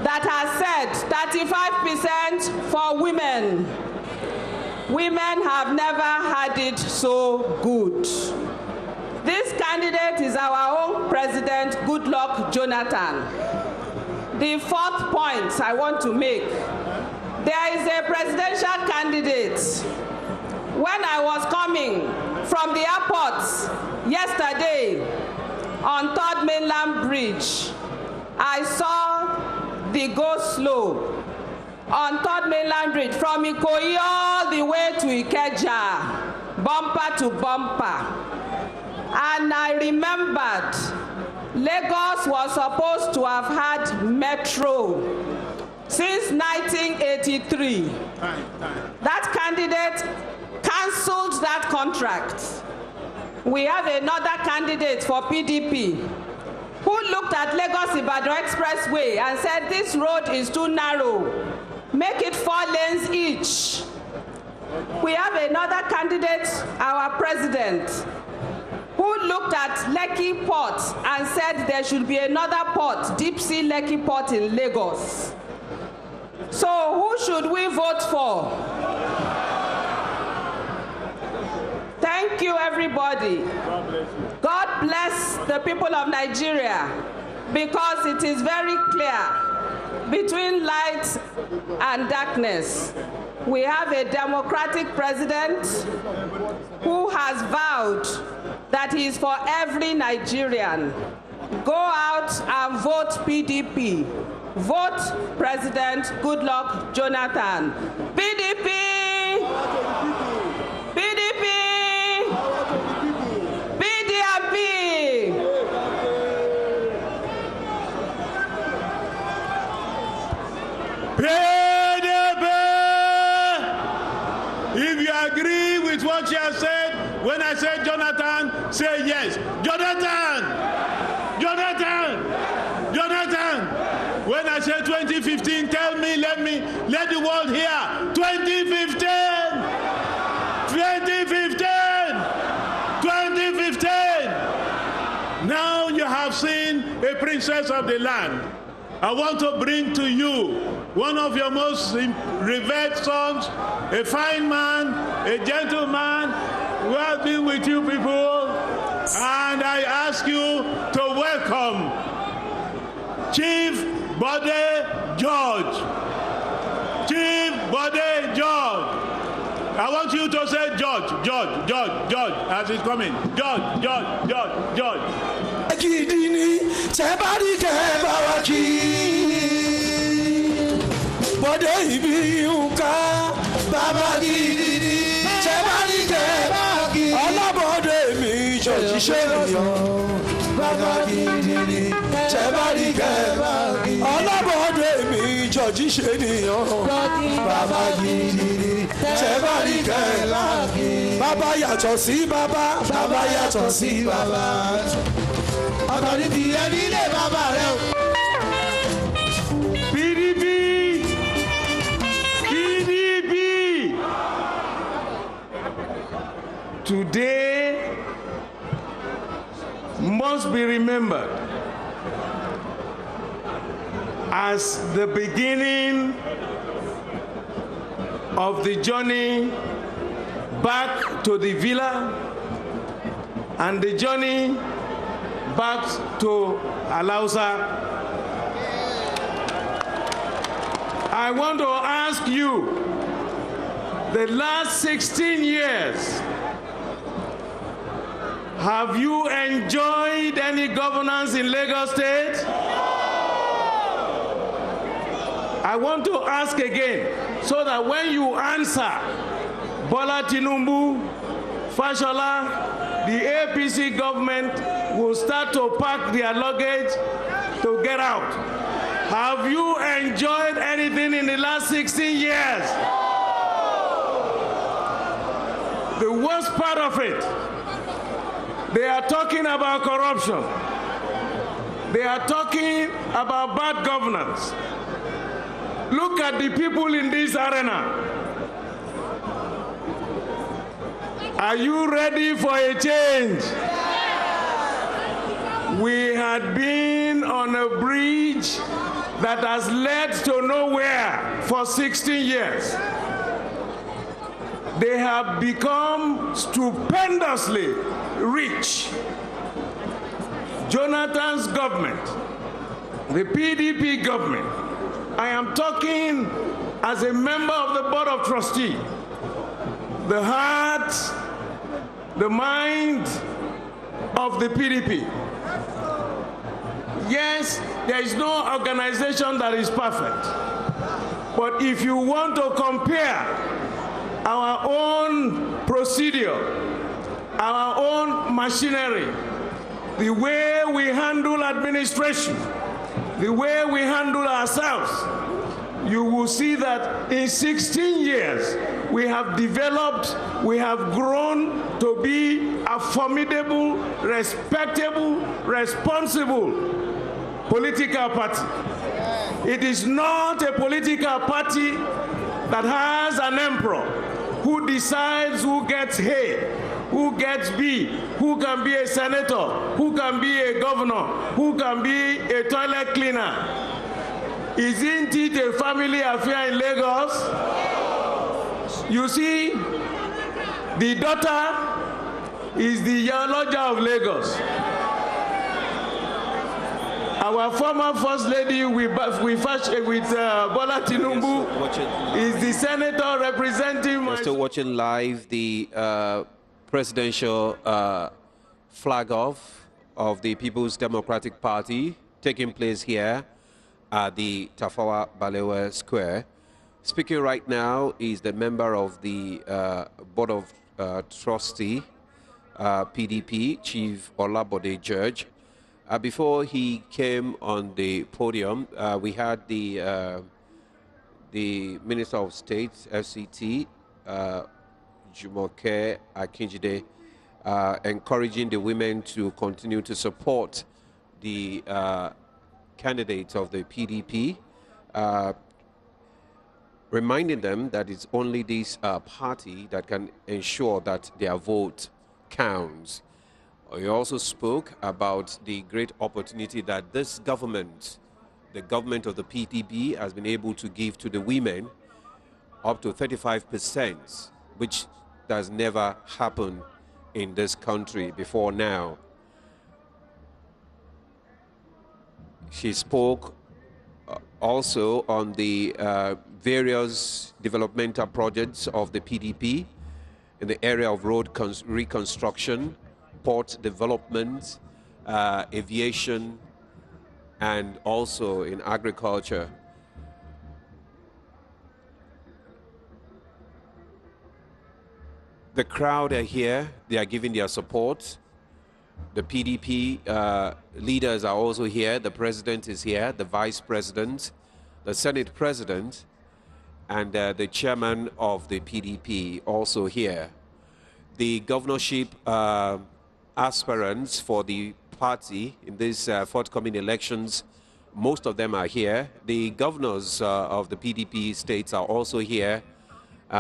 that has said 35% for women. Women have never had it so good. This candidate is our own President Goodluck Jonathan. The 4th point I want to make, there is a presidential candidate. When I was coming from the airport yesterday on 3rd Mainland Bridge, I saw the go-slow on 3rd Mainland Bridge from Ikoyi all the way to Ikeja, bumper to bumper. And I remembered Lagos was supposed to have had metro since 1983. That candidate cancelled that contract. We have another candidate for PDP who looked at Lagos-Ibadan Expressway and said this road is too narrow. Make it 4 lanes each. We have another candidate, our president, who looked at Lekki Port and said there should be another port, Deep Sea Lekki Port in Lagos. So who should we vote for? Thank you, everybody. God bless the people of Nigeria, because it is very clear between light and darkness. We have a democratic president who has vowed that he is for every Nigerian. Go out and vote PDP. Vote President Goodluck Jonathan. PDP! PDP! PDP! PDP! If you agree with what you have said, when I say Jonathan, say yes. Jonathan! Jonathan! Jonathan! When I say 2015, tell me, let the world hear. 2015! 2015! 2015! Now you have seen a princess of the land. I want to bring to you one of your most revered sons, a fine man, a gentleman, who has been with you people, and I ask you to welcome Chief Bode George. Chief Bode George. I want you to say George, George, George, George, as he's coming. George, George, George, George. Bode ibi nka baba gidi sebari ke olabode mi George ṣènìyàn baba gidi sebari ke olabode mi George ṣènìyàn baba gidi sebari ke baba yàtọ̀ sí baba baba yàtọ̀ sí baba ọ̀tọ̀ ní ti ẹni lé baba rẹ o. Today must be remembered as the beginning of the journey back to the villa and the journey back to Alausa. I want to ask you, the last 16 years, have you enjoyed any governance in Lagos State? I want to ask again, so that when you answer, Bola Tinubu, Fashola, the APC government will start to pack their luggage to get out. Have you enjoyed anything in the last 16 years? The worst part of it, they are talking about corruption. They are talking about bad governance. Look at the people in this arena. Are you ready for a change? We had been on a bridge that has led to nowhere for 16 years. They have become stupendously rich. Jonathan's government, the PDP government, I am talking as a member of the Board of Trustees, the heart, the mind of the PDP. Yes, there is no organization that is perfect. But if you want to compare our own procedure, our own machinery, the way we handle administration, the way we handle ourselves, you will see that in 16 years, we have developed, we have grown to be a formidable, respectable, responsible political party. It is not a political party that has an emperor who decides who gets A, who gets B, who can be a senator, who can be a governor, who can be a toilet cleaner. Isn't it a family affair in Lagos? You see, the daughter is the Yaloja of Lagos. Our former First Lady with Bola Tinubu is the senator representing. We're still watching live the presidential flag off of the People's Democratic Party taking place here at the Tafawa Balewa Square. Speaking right now is the member of the Board of Trustee, PDP, Chief Olabode George. Before he came on the podium, we had the Minister of State, FCT, Jumoke Akinjide, encouraging the women to continue to support the candidates of the PDP, reminding them that it's only this party that can ensure that their vote counts. He also spoke about the great opportunity that this government, the government of the PDP, has been able to give to the women, up to 35%, which does never happen in this country before now. She spoke also on the various developmental projects of the PDP in the area of road reconstruction, port development, aviation, and also in agriculture. The crowd are here. They are giving their support. The PDP leaders are also here. The president is here, the vice president, the Senate president, and the chairman of the PDP also here. The governorship aspirants for the party in these forthcoming elections, most of them are here. The governors of the PDP states are also here.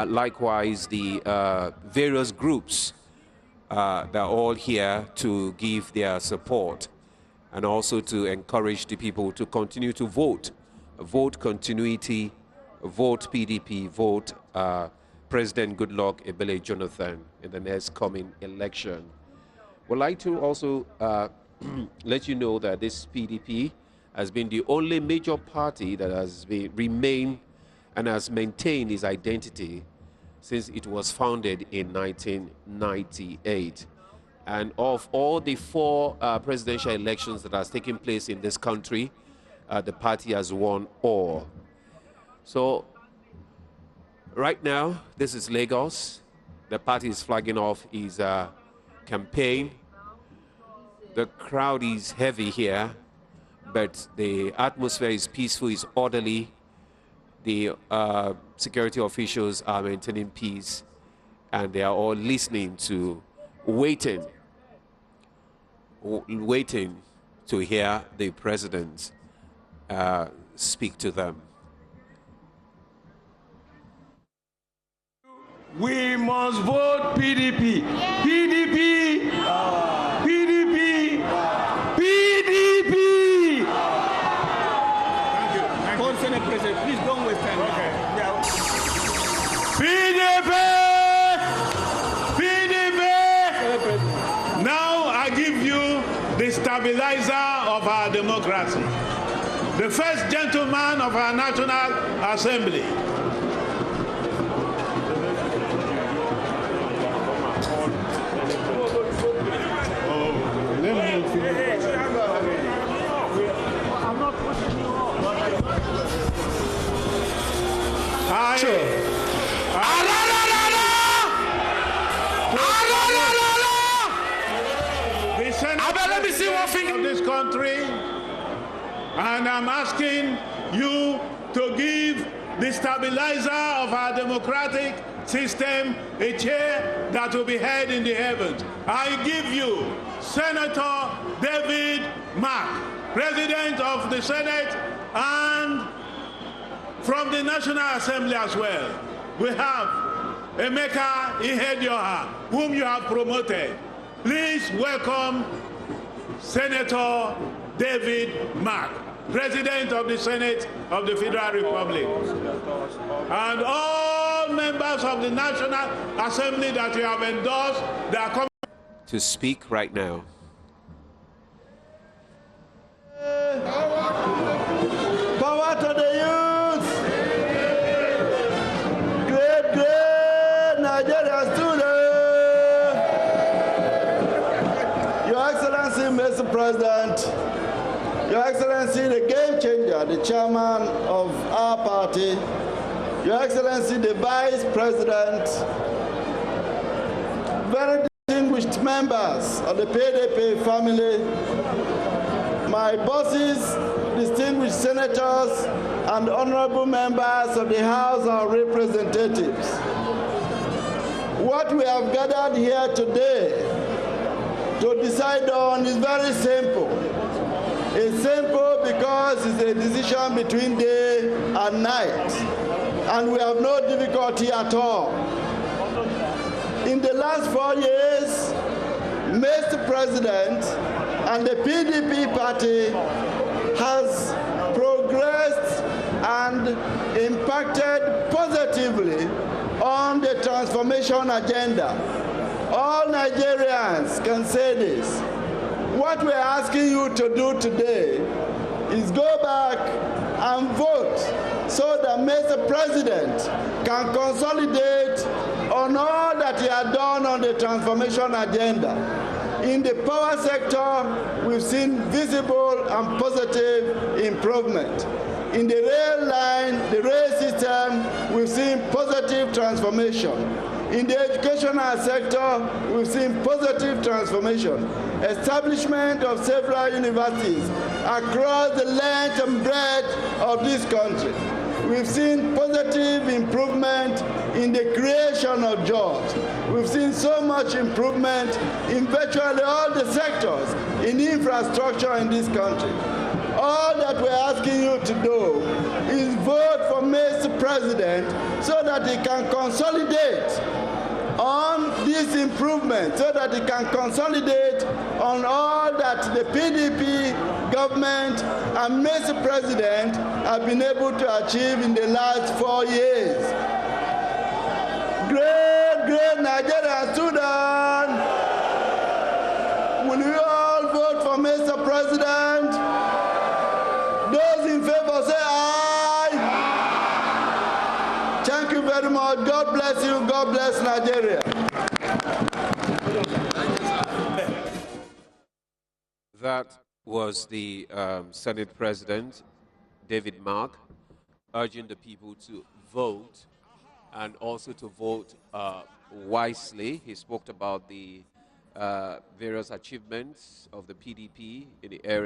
Likewise, the various groups, they're all here to give their support and also to encourage the people to continue to vote. Vote continuity, vote PDP, vote President Goodluck Ebele Jonathan in the next coming election. We'd like to also let you know that this PDP has been the only major party that has remained and has maintained its identity since it was founded in 1998. And of all the 4 presidential elections that has taken place in this country, the party has won all. So right now, this is Lagos. The party is flagging off its campaign. The crowd is heavy here, but the atmosphere is peaceful, is orderly. The security officials are maintaining peace, and they are all listening to, waiting to hear the president speak to them. We must vote PDP. PDP! PDP! PDP! Thank you. Senate President, please don't waste time. Okay. Yeah. PDP! PDP! Now I give you the stabilizer of our democracy, the first gentleman of our National Assembly. Let me see of this country, and I'm asking you to give the stabilizer of our democratic system a chair that will be held in the heavens. I give you Senator David Mark, President of the Senate, and from the National Assembly as well. We have Emeka Ihedioha, whom you have promoted. Please welcome Senator David Mark, President of the Senate of the Federal Republic. And all members of the National Assembly that you have endorsed, they are coming to speak right now. Power to the youth! Great Nigeria student! Your Excellency, Mr. President, Your Excellency, the game changer, the chairman of our party, Your Excellency, the Vice President, very distinguished members of the PDP family, my bosses, distinguished senators, and honorable members of the House of Representatives. What we have gathered here today to decide on is very simple. It's simple because it's a decision between day and night, and we have no difficulty at all. In the last 4 years, Mr. President and the PDP party has progressed and impacted positively on the transformation agenda. All Nigerians can say this. What we're asking you to do today is go back and vote so that Mr. President can consolidate on all that he had done on the transformation agenda. In the power sector, we've seen visible and positive improvement. In the rail line, the rail system, we've seen positive transformation. In the educational sector, we've seen positive transformation. Establishment of several universities across the length and breadth of this country. We've seen positive improvement in the creation of jobs. We've seen so much improvement in virtually all the sectors in infrastructure in this country. All that we're asking you to do is vote for Mr. President so that he can consolidate on this improvement, so that he can consolidate on all that the PDP government and Mr. President have been able to achieve in the last 4 years. Great Nigerian student, will you all vote for Mr. President? Those in favor say aye. Thank you very much. God bless you. God bless Nigeria. That was the Senate President, David Mark, urging the people to vote and also to vote wisely. He spoke about the various achievements of the PDP in the area.